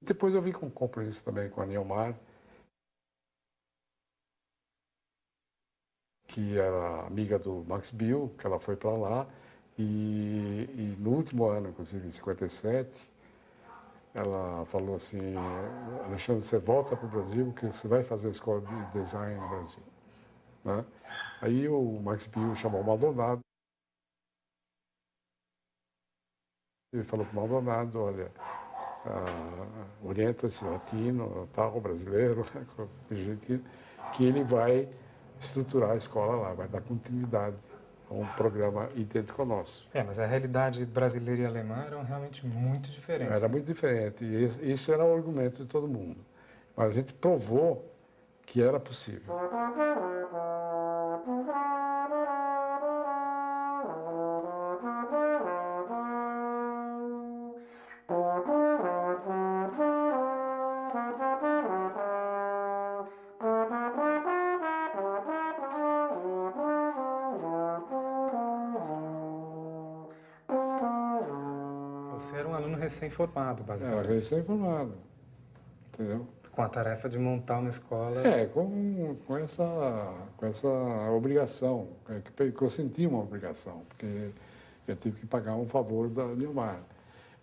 Depois eu vim com um compromisso também com a Neomar, que era amiga do Max Bill, que ela foi para lá, e no último ano, inclusive em 57, ela falou assim, Alexandre, você volta para o Brasil, porque você vai fazer a escola de design no Brasil. Né? Aí o Max Bill chamou o Maldonado, ele falou para o Maldonado, olha, orienta esse latino, tal, brasileiro, que ele vai estruturar a escola lá, vai dar continuidade a um programa idêntico ao nosso. Mas a realidade brasileira e alemã eram realmente muito diferentes. Era muito diferente, e isso era o argumento de todo mundo. Mas a gente provou que era possível. Você era um aluno recém-formado, Era basicamente. recém-formado, entendeu? Com a tarefa de montar uma escola. Com essa obrigação, que eu senti uma obrigação, porque eu tive que pagar um favor da Neomar.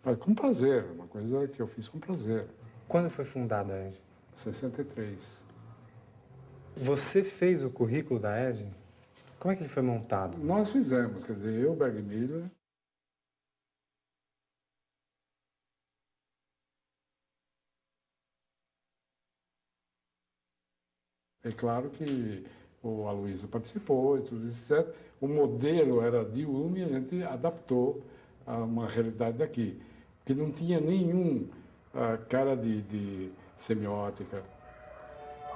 Mas com prazer, uma coisa que eu fiz com prazer. Quando foi fundada a ED? 63. Você fez o currículo da ED Como é que ele foi montado? Nós fizemos, quer dizer, eu, Berg Miller, é claro que o Aloysio participou e tudo isso, certo? O modelo era de UME e a gente adaptou a uma realidade daqui, que não tinha nenhum cara de semiótica,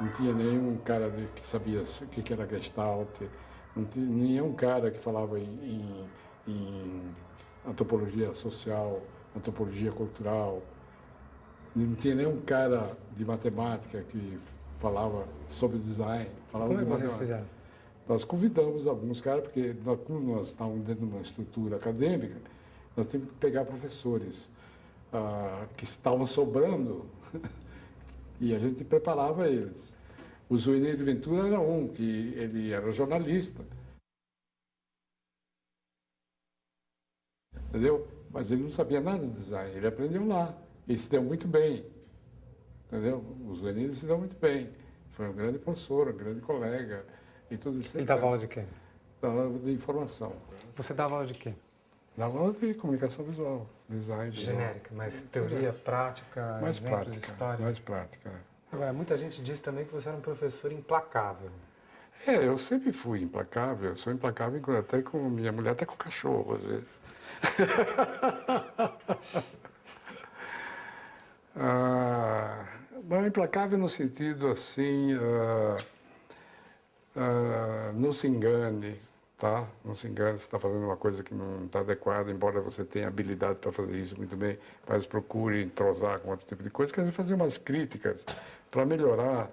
não tinha nenhum cara que sabia o que era Gestalt, não tinha nenhum cara que falava em antropologia social, antropologia cultural, não tinha nenhum cara de matemática que falava sobre design. Falava Como é de que vocês matemática. fizeram? Nós convidamos alguns caras, porque como nós estávamos dentro de uma estrutura acadêmica, nós tínhamos que pegar professores que estavam sobrando e a gente preparava eles. O Zuinei de Ventura era um, que ele era jornalista. Entendeu? Mas ele não sabia nada de design, ele aprendeu lá. Ele se deu muito bem. Entendeu? O Zuinei se deu muito bem. Foi um grande professor, um grande colega e tudo isso. Ele dava aula de quê? Dava aula de informação. Você dava aula de quê? Dava aula de comunicação visual, design. Genérica, mas teoria, prática, Mais exemplos, prática, história. mais prática. Agora, muita gente diz também que você era um professor implacável. Eu sempre fui implacável, eu sou implacável até com minha mulher, até com o cachorro, às vezes. Mas implacável no sentido assim, não se engane, tá? Não se engane, você está fazendo uma coisa que não está adequada, embora você tenha habilidade para fazer isso muito bem, mas procure entrosar com outro tipo de coisa, quer dizer, fazer umas críticas para melhorar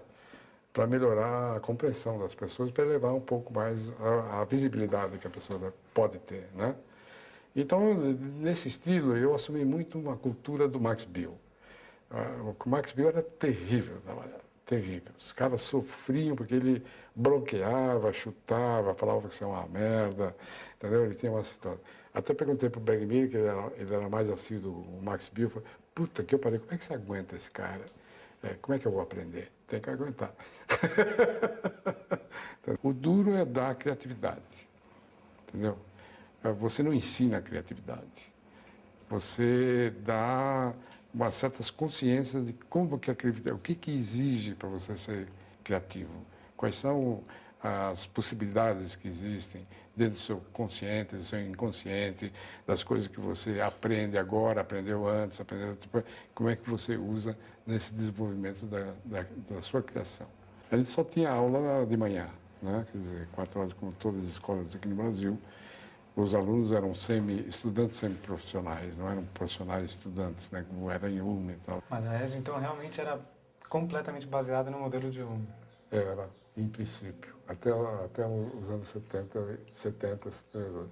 a compreensão das pessoas, para elevar um pouco mais a visibilidade que a pessoa pode ter, né? Então, nesse estilo, eu assumi muito uma cultura do Max Bill. O Max Bill era terrível trabalhar, terrível. Os caras sofriam porque ele bloqueava, chutava, falava que isso é uma merda, entendeu? Ele tinha uma situação. Até perguntei para o Berg Miller, que ele era mais assíduo do Max Bill, falei, puta que eu parei, como é que você aguenta esse cara? Como é que eu vou aprender? Tem que aguentar. O duro é dar criatividade, entendeu? Você não ensina a criatividade. Você dá umas certas consciências de como que a criatividade, o que exige para você ser criativo. Quais são as possibilidades que existem dentro do seu consciente, do seu inconsciente, das coisas que você aprende agora, aprendeu antes, aprendeu depois, como é que você usa nesse desenvolvimento da sua criação. A gente só tinha aula de manhã, né? Quer dizer, 4 horas, como todas as escolas aqui no Brasil. Os alunos eram estudantes semiprofissionais, não eram profissionais estudantes, né? Como era em UME e tal. Mas a ESG, então, realmente era completamente baseada no modelo de UME. Era, em princípio, até os anos 70, 72.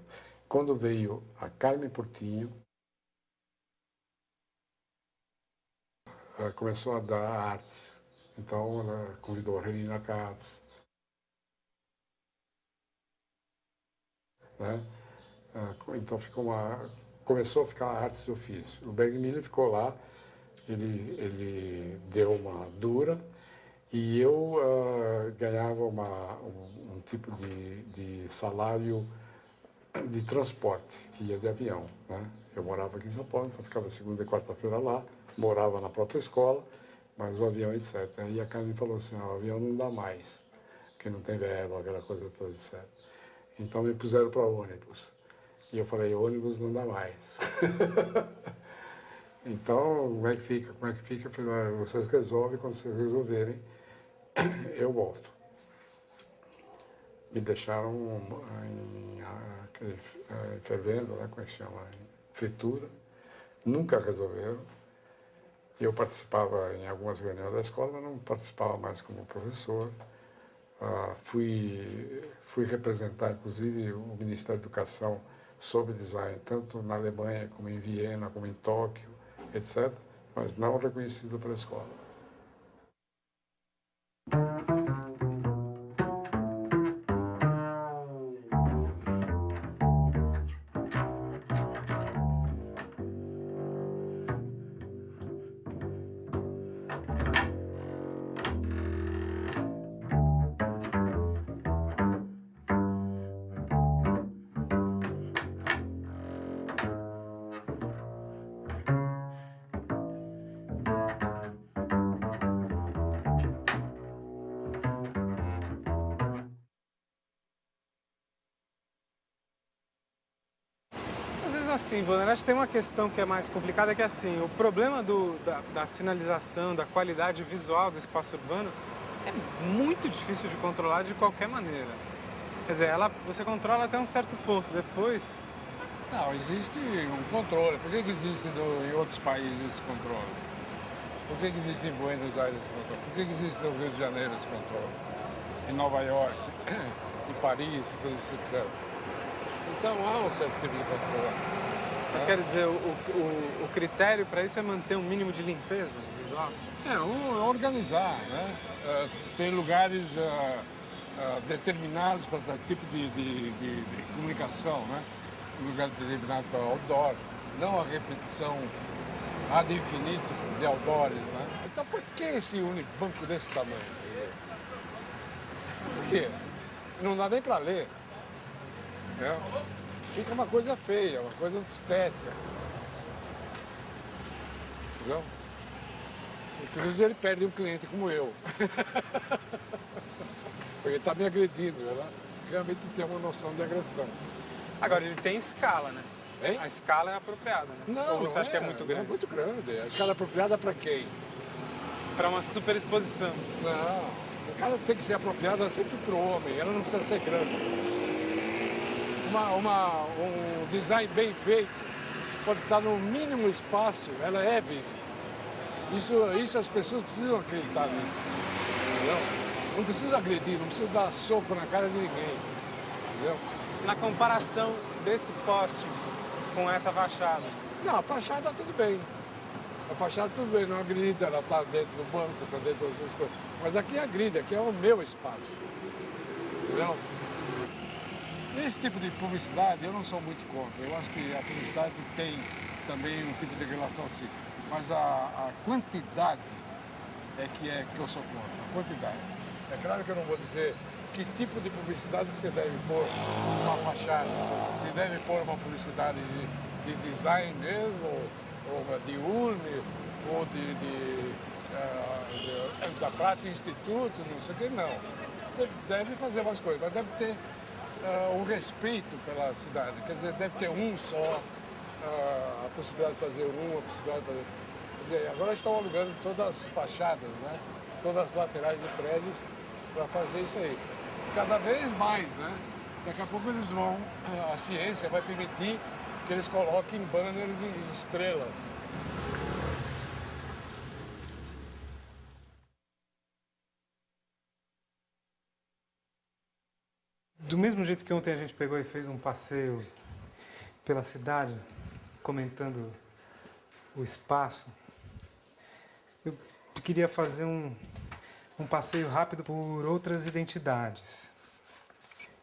Quando veio a Carmen Portinho, ela começou a dar artes. Então, ela convidou a Regina Katz, né? Então, começou a ficar artes de ofício. O Berg Miller ficou lá, ele deu uma dura, e eu ganhava um tipo de salário de transporte, que ia de avião, né? Eu morava aqui em São Paulo, então ficava segunda e quarta-feira lá, morava na própria escola, mas o avião, etc. E a Carmen falou assim, o avião não dá mais, porque não tem verba, aquela coisa toda, etc. Então me puseram para ônibus. E eu falei, ônibus não dá mais. Então, como é que fica? Como é que fica? Eu falei, vocês resolvem, quando vocês resolverem, eu volto. Me deixaram fervendo, né, como é que chama? Em fritura. Nunca resolveram. Eu participava em algumas reuniões da escola, mas não participava mais como professor. Fui representar, inclusive, o Ministério da Educação sobre design, tanto na Alemanha, como em Viena, como em Tóquio, etc., mas não reconhecido pela escola. assim, Vander, acho que tem uma questão que é mais complicada, que é assim, o problema da sinalização, da qualidade visual do espaço urbano é muito difícil de controlar de qualquer maneira. Quer dizer, você controla até um certo ponto, depois... Não, existe um controle. Por que existe em outros países esse controle? Por que existe em Buenos Aires esse controle? Por que existe no Rio de Janeiro esse controle? Em Nova York, em Paris, tudo isso, etc. Então há um certo tipo de controle. Mas quer dizer, o critério para isso é manter um mínimo de limpeza visual? Organizar, né? Tem lugares determinados para tipo de comunicação, né? Um lugar determinado para outdoor, não a repetição ad infinito de outdoors, né? Então por que esse unibanco desse tamanho? Por quê? Não dá nem para ler. Né? Fica uma coisa feia, uma coisa estética. Entendeu? Inclusive ele perde um cliente como eu. Porque ele está me agredindo, né? Realmente tem uma noção de agressão. Agora, ele tem escala, né? Hein? A escala é apropriada, né? Não, ou você não acha que é muito grande? É muito grande. A escala apropriada para quem? Para uma superexposição. Não, o cara tem que ser apropriada sempre para o homem, ela não precisa ser grande. Um design bem feito pode estar no mínimo espaço, ela é vista. Isso as pessoas precisam acreditar nisso. Entendeu? Não precisa agredir, não precisa dar soco na cara de ninguém. Entendeu? Na comparação desse poste com essa fachada? Não, a fachada tudo bem. A fachada tudo bem, não agride, ela está dentro do banco, está dentro das suas coisas. Mas aqui agride, aqui é o meu espaço. Entendeu? Esse tipo de publicidade eu não sou muito contra. Eu acho que a publicidade tem também um tipo de relação assim. Mas a quantidade é que eu sou contra. A quantidade. É claro que eu não vou dizer que tipo de publicidade você deve pôr numa fachada. Se deve pôr uma publicidade de design mesmo, ou de urne, ou da Prata Instituto, não sei o que, não. Deve fazer umas coisas, mas deve ter um respeito pela cidade. Quer dizer, deve ter um só, a possibilidade de fazer a possibilidade de fazer... Quer dizer, agora estão alugando todas as fachadas, né? Todas as laterais de prédios para fazer isso aí. Cada vez mais, né? Daqui a pouco eles vão, a ciência vai permitir que eles coloquem banners e estrelas. Do mesmo jeito que ontem a gente pegou e fez um passeio pela cidade, comentando o espaço, eu queria fazer um passeio rápido por outras identidades.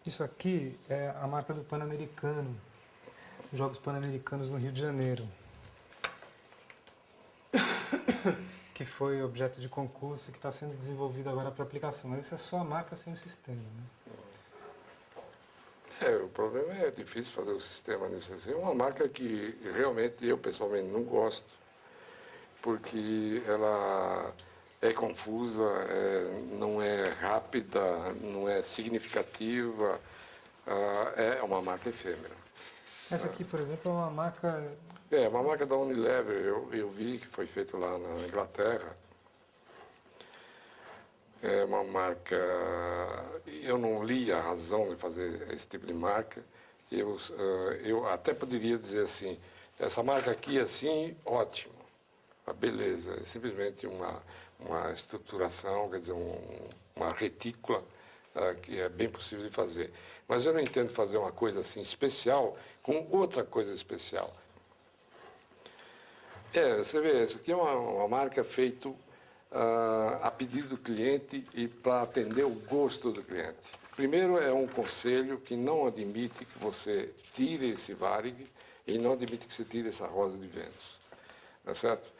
Isso aqui é a marca do Pan-Americano, os Jogos Pan-Americanos no Rio de Janeiro, que foi objeto de concurso e que está sendo desenvolvido agora para aplicação. Mas isso é só a marca sem o sistema, né? O problema é difícil fazer o sistema nisso. É uma marca que realmente eu pessoalmente não gosto, porque ela é confusa, não é rápida, não é significativa, é uma marca efêmera. Essa aqui, por exemplo, é uma marca... É uma marca da Unilever, eu vi que foi feito lá na Inglaterra. É uma marca... Eu não li a razão de fazer esse tipo de marca. Eu até poderia dizer assim, essa marca aqui, assim, ótimo. A beleza, é simplesmente uma estruturação, quer dizer, uma retícula que é bem possível de fazer. Mas eu não entendo fazer uma coisa assim especial com outra coisa especial. Você vê, essa aqui é uma marca feita a pedido do cliente e para atender o gosto do cliente. Primeiro, é um conselho que não admite que você tire esse Varig e não admite que você tire essa Rosa de Vênus, tá certo?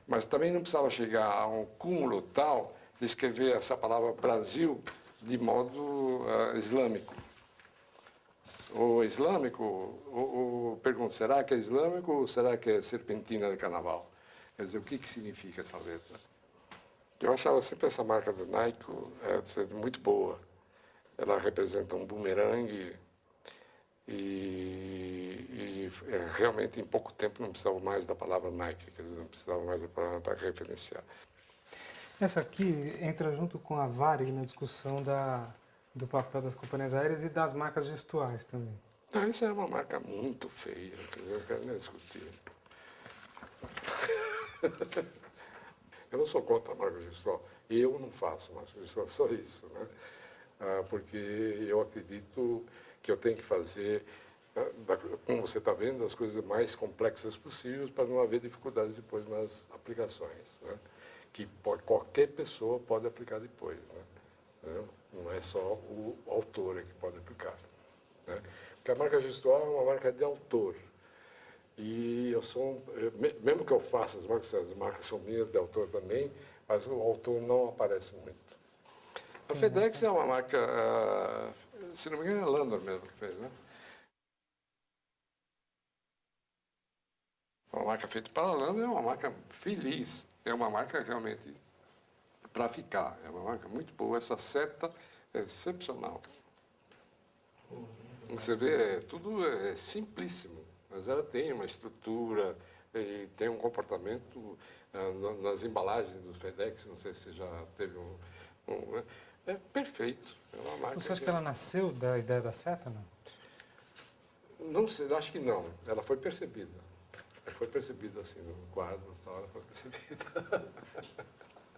Mas também não precisava chegar a um cúmulo tal de escrever essa palavra Brasil de modo islâmico. O islâmico, pergunto, será que é islâmico ou será que é serpentina de carnaval? Quer dizer, o que significa essa letra? Eu achava sempre essa marca do Nike muito boa. Ela representa um bumerangue e realmente em pouco tempo não precisava mais da palavra Nike, quer dizer, não precisava mais da palavra para referenciar. Essa aqui entra junto com a Varig na discussão do papel das companhias aéreas e das marcas gestuais também. Não, isso é uma marca muito feia, quer dizer, eu não quero nem discutir. Eu não sou contra a marca gestual, eu não faço marca gestual, só isso, né? Porque eu acredito que eu tenho que fazer, como você está vendo, as coisas mais complexas possíveis para não haver dificuldades depois nas aplicações, né? Que qualquer pessoa pode aplicar depois, né? Não é só o autor que pode aplicar, né? Porque a marca gestual é uma marca de autor. E eu sou, mesmo que eu faça as marcas são minhas de autor também, mas o autor não aparece muito. A FedEx é uma marca, se não me engano, é a Landor mesmo que fez, né? Uma marca feita para a Landor é uma marca feliz, é uma marca realmente para ficar, é uma marca muito boa. Essa seta é excepcional. Você vê, tudo é simplíssimo. Mas ela tem uma estrutura e tem um comportamento nas embalagens do FedEx, não sei se você já teve é perfeito. É uma marca. Você acha que ela nasceu da ideia da seta, não? Não sei, acho que não. Ela foi percebida. Ela foi percebida assim no quadro, tal, ela foi percebida.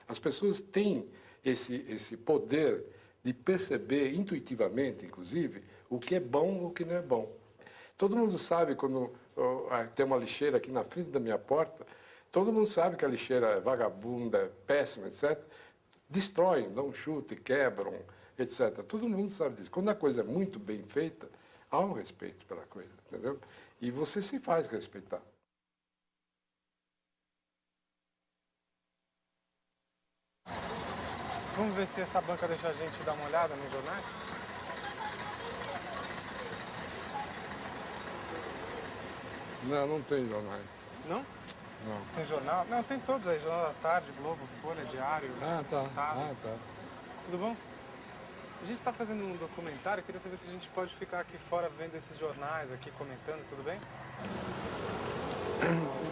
As pessoas têm esse poder de perceber intuitivamente, inclusive, o que é bom e o que não é bom. Todo mundo sabe quando tem uma lixeira aqui na frente da minha porta, todo mundo sabe que a lixeira é vagabunda, é péssima, etc. Destroem, dão um chute, quebram, etc. Todo mundo sabe disso. Quando a coisa é muito bem feita, há um respeito pela coisa, entendeu? E você se faz respeitar. Vamos ver se essa banca deixa a gente dar uma olhada nos jornais? Não tem jornais. Não? Não. Tem jornal? Não, tem todos aí. Jornal da Tarde, Globo, Folha, Diário, Tá. Estado. Tá. Tudo bom? A gente está fazendo um documentário, eu queria saber se a gente pode ficar aqui fora vendo esses jornais aqui, comentando, tudo bem?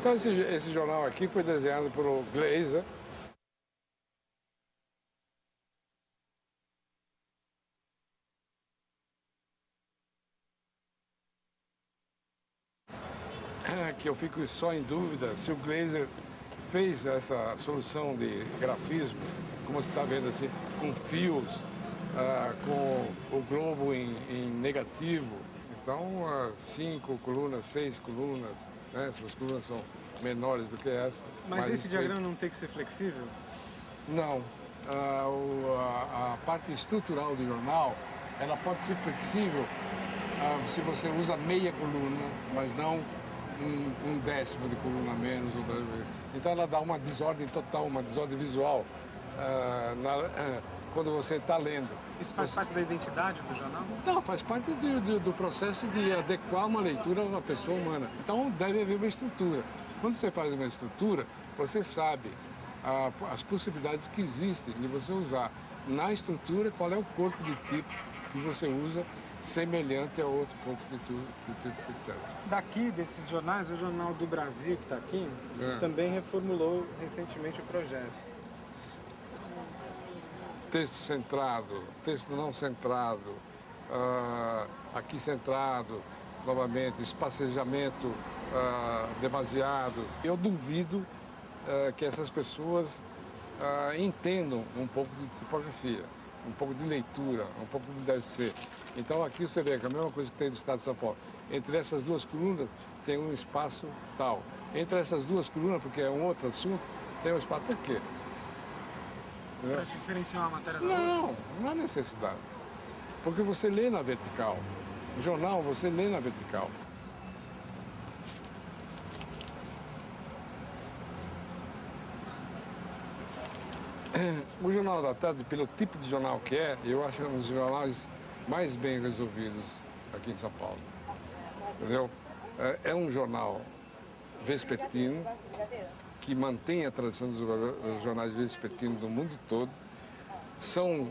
Então esse jornal aqui foi desenhado pelo Glazer. Que eu fico só em dúvida se o Glazer fez essa solução de grafismo, como você está vendo assim, com fios, com o globo em negativo. Então, 5 colunas, 6 colunas, né? Essas colunas são menores do que essa. Mas esse diagrama não tem que ser flexível? Não. A parte estrutural do jornal, ela pode ser flexível se você usa meia coluna, mas não um décimo de coluna a menos. Então ela dá uma desordem total, uma desordem visual quando você está lendo. Isso faz parte da identidade do jornal? Não, faz parte do processo de adequar uma leitura a uma pessoa humana. Então deve haver uma estrutura. Quando você faz uma estrutura, você sabe as possibilidades que existem de você usar na estrutura qual é o corpo de tipo que você usa semelhante a outro corpo de tipo, etc. Daqui, desses jornais, o Jornal do Brasil, que está aqui, também reformulou recentemente o projeto. Texto centrado, texto não centrado, aqui centrado, novamente, espacejamento demasiado. Eu duvido que essas pessoas entendam um pouco de tipografia, um pouco de leitura, um pouco do que deve ser. Então aqui você vê que a mesma coisa que tem no estado de São Paulo. Entre essas duas colunas tem um espaço tal. Entre essas duas colunas, porque é um outro assunto, tem um espaço. Por quê? Para diferenciar uma matéria da outra? Não há necessidade. Porque você lê na vertical. O jornal você lê na vertical. O Jornal da Tarde, pelo tipo de jornal que é, eu acho um dos jornais mais bem resolvidos aqui em São Paulo. Entendeu? É um jornal vespertino, que mantém a tradição dos jornais vespertinos do mundo todo. São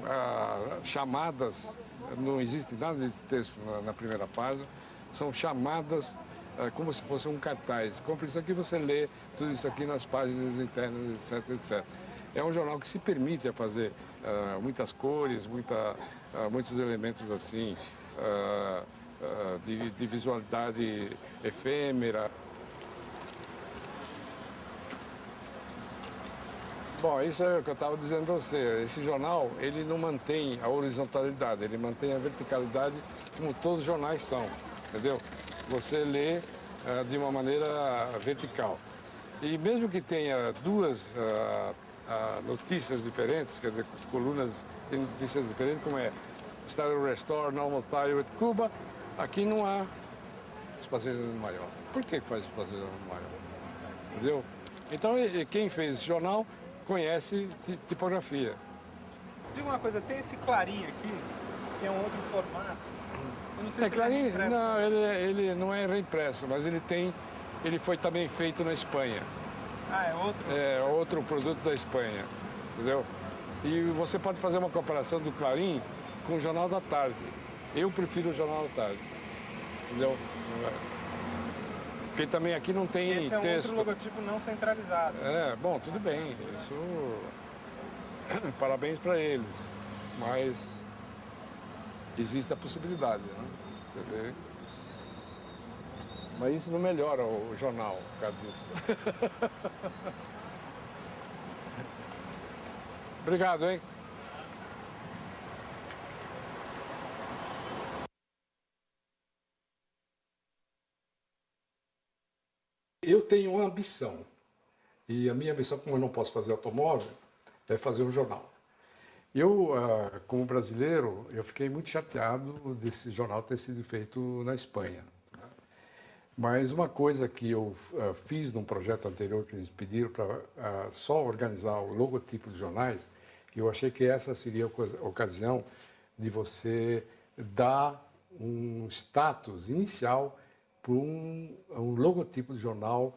chamadas, não existe nada de texto na primeira página, são chamadas como se fosse um cartaz. Compre isso aqui, você lê tudo isso aqui nas páginas internas, etc, etc. É um jornal que se permite a fazer muitas cores, muitos elementos assim, de visualidade efêmera. Bom, isso é o que eu estava dizendo para você. Esse jornal, ele não mantém a horizontalidade, ele mantém a verticalidade como todos os jornais são, entendeu? Você lê de uma maneira vertical. E mesmo que tenha duas notícias diferentes, quer dizer, colunas de notícias diferentes, como é Estado Restore, Normal Style with Cuba, aqui não há espaçamento maior. Por que faz espaçamento maior? Entendeu? Então, quem fez esse jornal conhece tipografia. Diga uma coisa, tem esse Clarim aqui, que é um outro formato. Eu não sei se Clarim, ele é reimpresso. não, ele não é reimpresso, mas ele foi também feito na Espanha. Ah, é outro? É outro produto da Espanha, entendeu? E você pode fazer uma comparação do Clarim com o Jornal da Tarde. Eu prefiro o Jornal da Tarde, entendeu? Porque também aqui não tem Esse é um texto. outro logotipo não centralizado. Bom, tudo bem, isso... Parabéns para eles, mas existe a possibilidade, né? Você vê. Mas isso não melhora o jornal por causa disso. Obrigado, hein? Eu tenho uma ambição, e a minha ambição, como eu não posso fazer automóvel, é fazer um jornal. Eu, como brasileiro, eu fiquei muito chateado desse jornal ter sido feito na Espanha. Mas uma coisa que eu fiz num projeto anterior que eles pediram para só organizar o logotipo dos jornais, eu achei que essa seria a ocasião de você dar um status inicial para um logotipo de jornal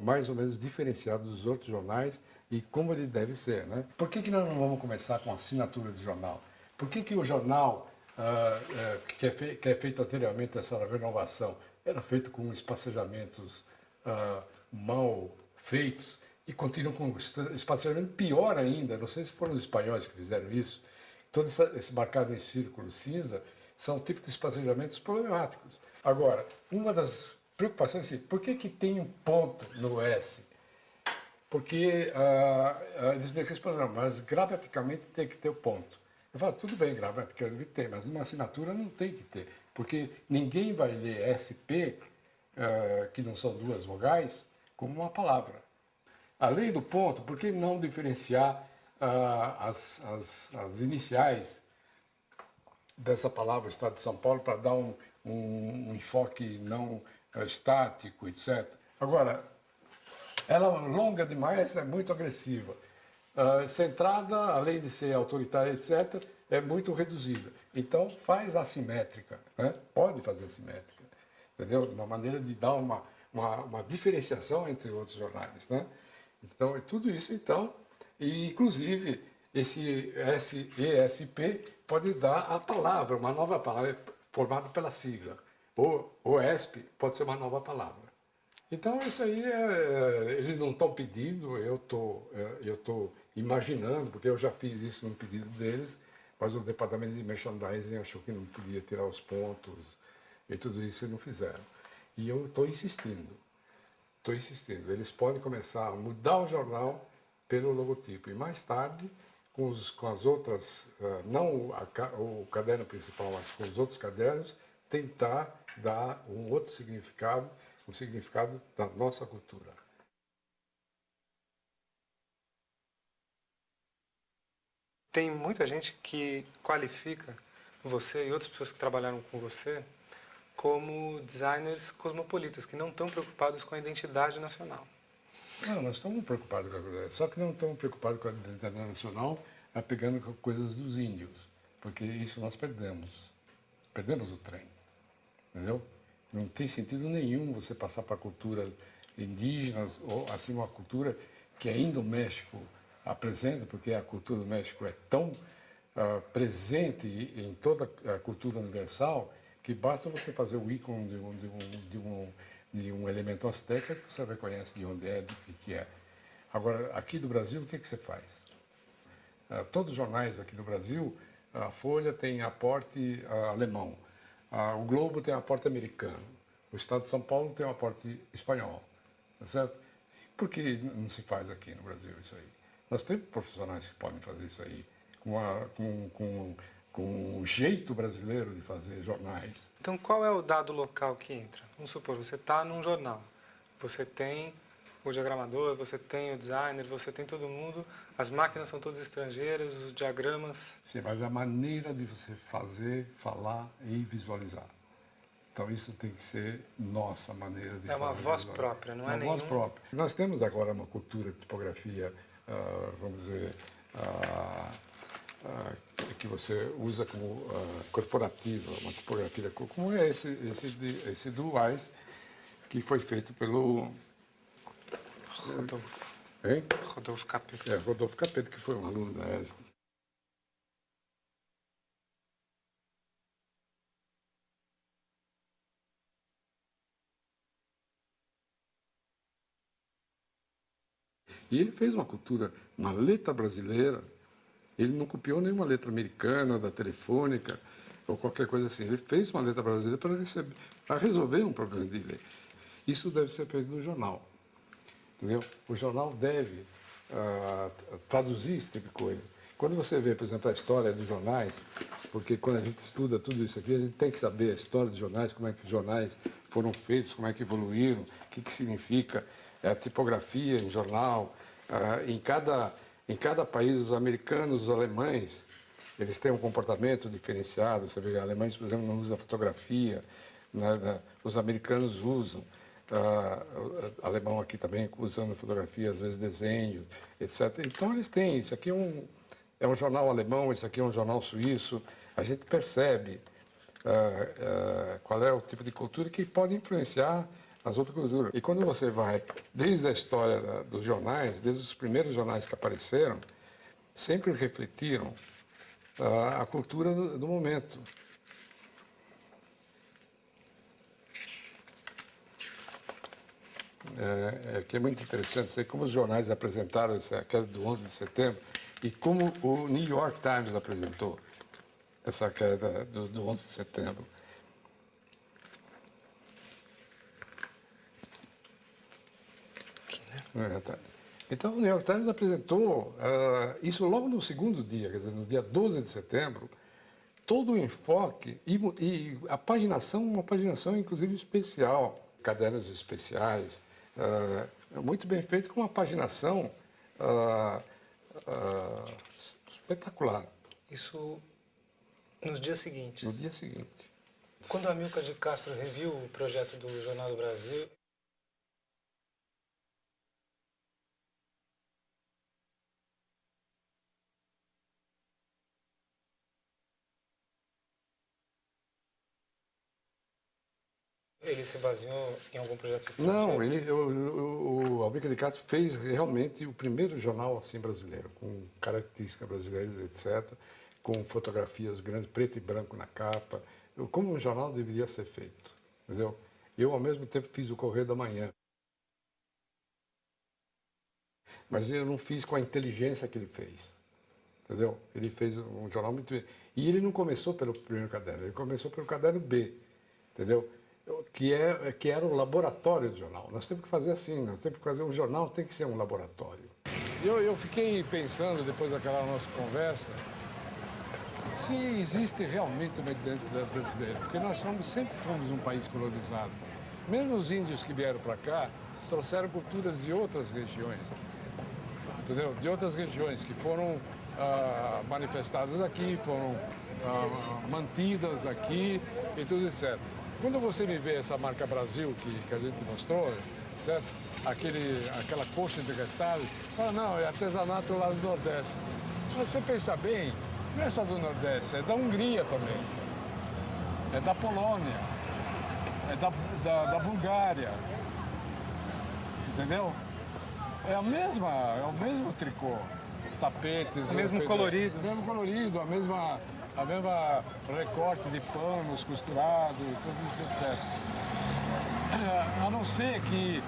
mais ou menos diferenciado dos outros jornais e como ele deve ser, né? Por que nós não vamos começar com assinatura de jornal? Por que o jornal que é feito anteriormente, essa renovação, era feito com espaçamentos mal feitos e continua com espaçamento pior ainda? Não sei se foram os espanhóis que fizeram isso. Todo esse marcado em círculo cinza são tipos de espaçamentos problemáticos. Agora, uma das preocupações é assim, por que tem um ponto no S? Porque eles me responderam, mas gramaticalmente tem que ter o ponto. Eu falo, tudo bem, gramaticalmente tem, mas numa assinatura não tem que ter, porque ninguém vai ler SP, que não são duas vogais, como uma palavra. Além do ponto, por que não diferenciar as iniciais dessa palavra Estado de São Paulo para dar um enfoque não estático, etc. Agora, ela longa demais, é muito agressiva. Centrada, além de ser autoritária, etc., é muito reduzida. Então, faz assimétrica, né? Pode fazer assimétrica, entendeu? De uma maneira de dar uma diferenciação entre outros jornais, né? Então, é tudo isso, então, e inclusive, esse ESP pode dar a palavra, uma nova palavra formada pela sigla. O ESP pode ser uma nova palavra. Então, isso aí, eles não estão pedindo, eu tô imaginando, porque eu já fiz isso no pedido deles, mas o departamento de merchandising achou que não podia tirar os pontos e tudo isso e não fizeram. E eu estou insistindo. Eles podem começar a mudar o jornal pelo logotipo e mais tarde, com as outras, não o caderno principal, mas com os outros cadernos, tentar dar um outro significado, um significado da nossa cultura. Tem muita gente que qualifica você e outras pessoas que trabalharam com você como designers cosmopolitas, que não estão preocupados com a identidade nacional. Não, nós estamos preocupados com a coisa, só que não estamos preocupados com a identidade nacional apegando com coisas dos índios, porque isso nós perdemos. Perdemos o trem, entendeu? Não tem sentido nenhum você passar para a cultura indígena ou assim uma cultura que ainda o México apresenta, porque a cultura do México é tão presente em toda a cultura universal que basta você fazer o ícone de um elemento azteca que você reconhece de onde é, do que é. Agora, aqui do Brasil, o que você faz? Todos os jornais aqui no Brasil, a Folha tem aporte alemão, o Globo tem aporte americano, o Estado de São Paulo tem aporte espanhol, tá certo? Por que não se faz aqui no Brasil isso aí? Nós temos profissionais que podem fazer isso aí, com o jeito brasileiro de fazer jornais. Então, qual é o dado local que entra? Vamos supor, você está num jornal, você tem o diagramador, você tem o designer, você tem todo mundo, as máquinas são todas estrangeiras, os diagramas... Sim, mas a maneira de você fazer, falar e visualizar. Então, isso tem que ser nossa maneira de fazer. É uma voz própria, não é nenhum... Uma voz própria. Nós temos agora uma cultura de tipografia, vamos dizer, que você usa como corporativa, uma tipografia, como é esse do Wise, que foi feito pelo... Rodolfo. Hein? Rodolfo Capetto. Rodolfo Capetto, que foi um aluno da ESD. E ele fez uma cultura, uma letra brasileira. Ele não copiou nenhuma letra americana, da Telefônica, ou qualquer coisa assim. Ele fez uma letra brasileira para resolver um problema de ler. Isso deve ser feito no jornal. Entendeu? O jornal deve traduzir esse tipo de coisa. Quando você vê, por exemplo, a história dos jornais, porque quando a gente estuda tudo isso aqui, a gente tem que saber a história dos jornais, como é que os jornais foram feitos, como é que evoluíram, o que significa a tipografia em jornal. Em cada país, os americanos, os alemães, eles têm um comportamento diferenciado. Você vê, os alemães, por exemplo, não usam fotografia, os americanos usam. Alemão aqui também, usando fotografia, às vezes desenho, etc. Então, eles têm. Isso aqui é um jornal alemão, isso aqui é um jornal suíço. A gente percebe qual é o tipo de cultura que pode influenciar as outras culturas. E quando você vai, desde a história dos jornais, desde os primeiros jornais que apareceram, sempre refletiram a cultura do momento. Que é muito interessante sei como os jornais apresentaram essa queda do 11 de setembro e como o New York Times apresentou essa queda do 11 de setembro. Tá. Então, o New York Times apresentou isso logo no segundo dia, quer dizer, no dia 12 de setembro, todo o enfoque e a paginação, uma paginação inclusive especial, cadernos especiais, muito bem feito, com uma paginação espetacular. Isso nos dias seguintes. No dia seguinte. Quando a Amilcar de Castro reviu o projeto do Jornal do Brasil, ele se baseou em algum projeto estrangeiro? Não, o Amilcar de Castro fez realmente o primeiro jornal assim brasileiro, com características brasileiras, etc., com fotografias grandes, preto e branco na capa, como um jornal deveria ser feito, entendeu? Eu, ao mesmo tempo, fiz o Correio da Manhã. Mas eu não fiz com a inteligência que ele fez, entendeu? Ele fez um jornal muito... E ele não começou pelo primeiro caderno, ele começou pelo caderno B, entendeu? Que era o laboratório do jornal. Nós temos que fazer assim, nós temos que fazer um jornal, tem que ser um laboratório. Eu fiquei pensando, depois daquela nossa conversa, se existe realmente uma identidade brasileira, porque nós sempre fomos um país colonizado. Mesmo os índios que vieram para cá, trouxeram culturas de outras regiões, entendeu? De outras regiões que foram manifestadas aqui, foram mantidas aqui e tudo etc. Quando você me vê essa marca Brasil que a gente mostrou, certo? Aquela coxa de retalho, fala, não, é artesanato lá do Nordeste. Mas você pensa bem, não é só do Nordeste, é da Hungria também, é da Polônia, é da Bulgária, entendeu? É o mesmo tricô, tapetes... O mesmo colorido. O mesmo colorido, a mesma a mesma recorte de panos costurados, tudo isso, etc. A não ser que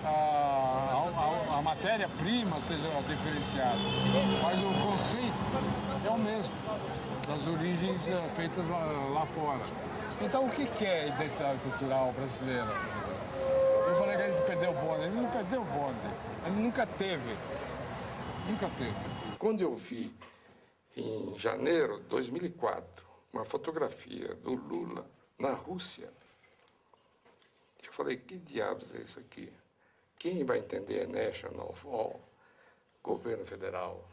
a matéria-prima seja diferenciada, mas o conceito é o mesmo, das origens feitas lá fora. Então, o que é a identidade cultural brasileira? Eu falei que a gente perdeu o bonde. Ele não perdeu o bonde. Ele nunca teve. Nunca teve. Quando eu vi, em janeiro de 2004, uma fotografia do Lula na Rússia, eu falei, que diabos é isso aqui? Quem vai entender National All, governo federal,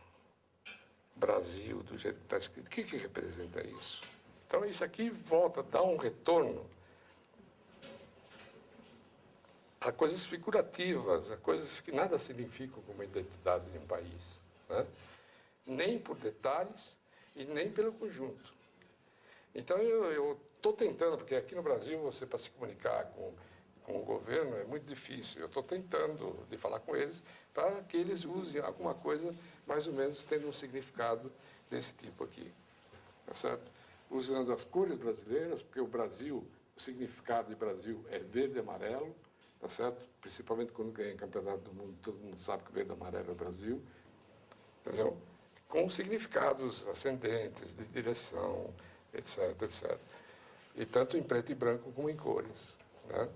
Brasil, do jeito que está escrito? O que representa isso? Então, isso aqui volta, dá um retorno a coisas figurativas, a coisas que nada significam como identidade de um país, né? Nem por detalhes e nem pelo conjunto. Então, eu estou tentando, porque aqui no Brasil, você, para se comunicar com o governo, é muito difícil. Eu estou tentando de falar com eles para que eles usem alguma coisa mais ou menos tendo um significado desse tipo aqui, tá certo? Usando as cores brasileiras, porque o Brasil, o significado de Brasil é verde e amarelo, tá certo? Principalmente quando ganha campeonato do mundo, todo mundo sabe que verde e amarelo é o Brasil, entendeu? Com significados ascendentes, de direção, etc, etc. E tanto em preto e branco como em cores, né?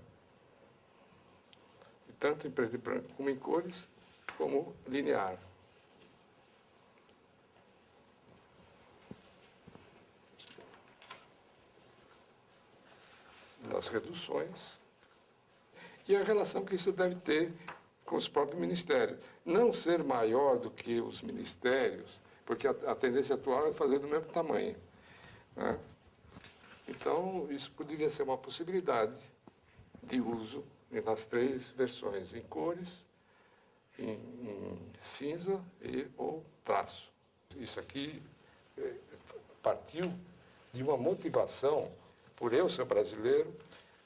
E tanto em preto e branco como em cores, como linear. Das reduções e a relação que isso deve ter com os próprios ministérios. Não ser maior do que os ministérios, porque a tendência atual é fazer do mesmo tamanho, né? Então, isso poderia ser uma possibilidade de uso nas três versões, em cores, em cinza ou traço. Isso aqui partiu de uma motivação, por eu ser brasileiro,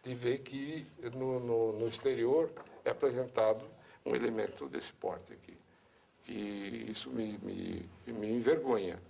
de ver que no exterior é apresentado um elemento desse porte aqui. Que isso me envergonha.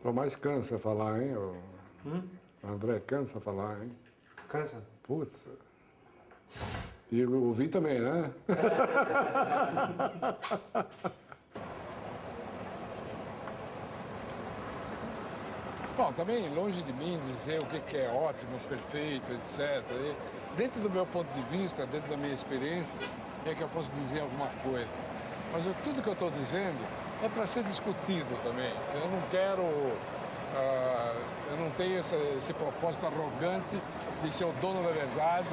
O mais cansa falar, hein? O André cansa falar, hein? Cansa? Putz. E eu ouvi também, né? Bom, também longe de mim dizer o que é ótimo, perfeito, etc. E, dentro do meu ponto de vista, dentro da minha experiência, é que eu posso dizer alguma coisa. Mas tudo que eu estou dizendo é para ser discutido também. Eu não quero, eu não tenho esse propósito arrogante de ser o dono da verdade.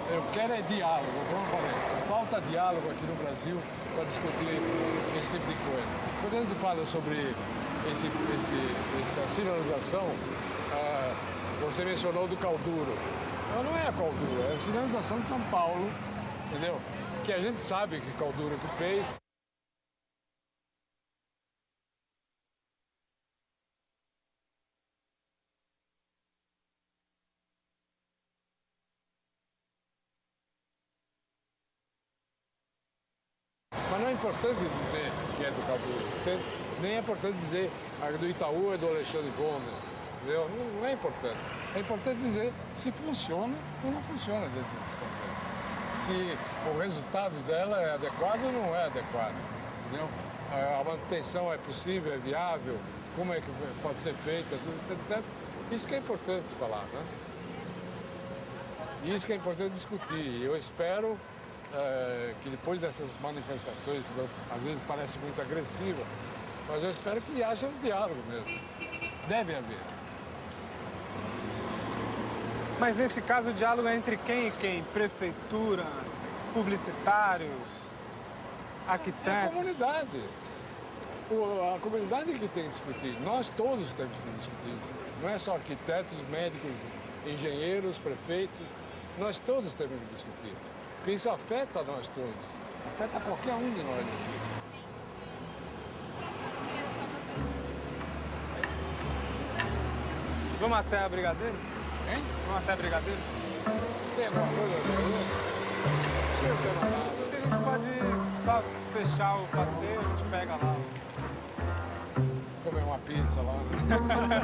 Eu quero é diálogo, como eu falei. Falta diálogo aqui no Brasil para discutir esse tipo de coisa. Quando a gente fala sobre essa sinalização, você mencionou do Cauduro. Não é a Cauduro, é a sinalização de São Paulo, entendeu? Que a gente sabe que Cauduro que fez. Mas não é importante dizer que é do Cauduro. Nem é importante dizer do Itaú é do Alexandre Gomes, entendeu? Não é importante. É importante dizer se funciona ou não funciona dentro desse contexto. Se o resultado dela é adequado ou não é adequado, entendeu? A manutenção é possível, é viável, como é que pode ser feita, tudo isso, etc. Isso que é importante falar, né? E isso que é importante discutir. E eu espero que depois dessas manifestações, que às vezes parece muito agressiva, mas eu espero que haja um diálogo mesmo. Deve haver. Mas nesse caso o diálogo é entre quem e quem? Prefeitura, publicitários, É a arquitetos? comunidade. A comunidade que tem que discutir. Nós todos temos que discutir isso. Não é só arquitetos, médicos, engenheiros, prefeitos. Nós todos temos que discutir. Porque isso afeta nós todos. Afeta qualquer um de nós aqui. Vamos até a Brigadeiro? Hein? Vamos até a Brigadeiro? Tem alguma coisa a ver? Não tem mais nada. A gente pode só fechar o passeio, a gente pega lá. Comer uma pizza lá, né?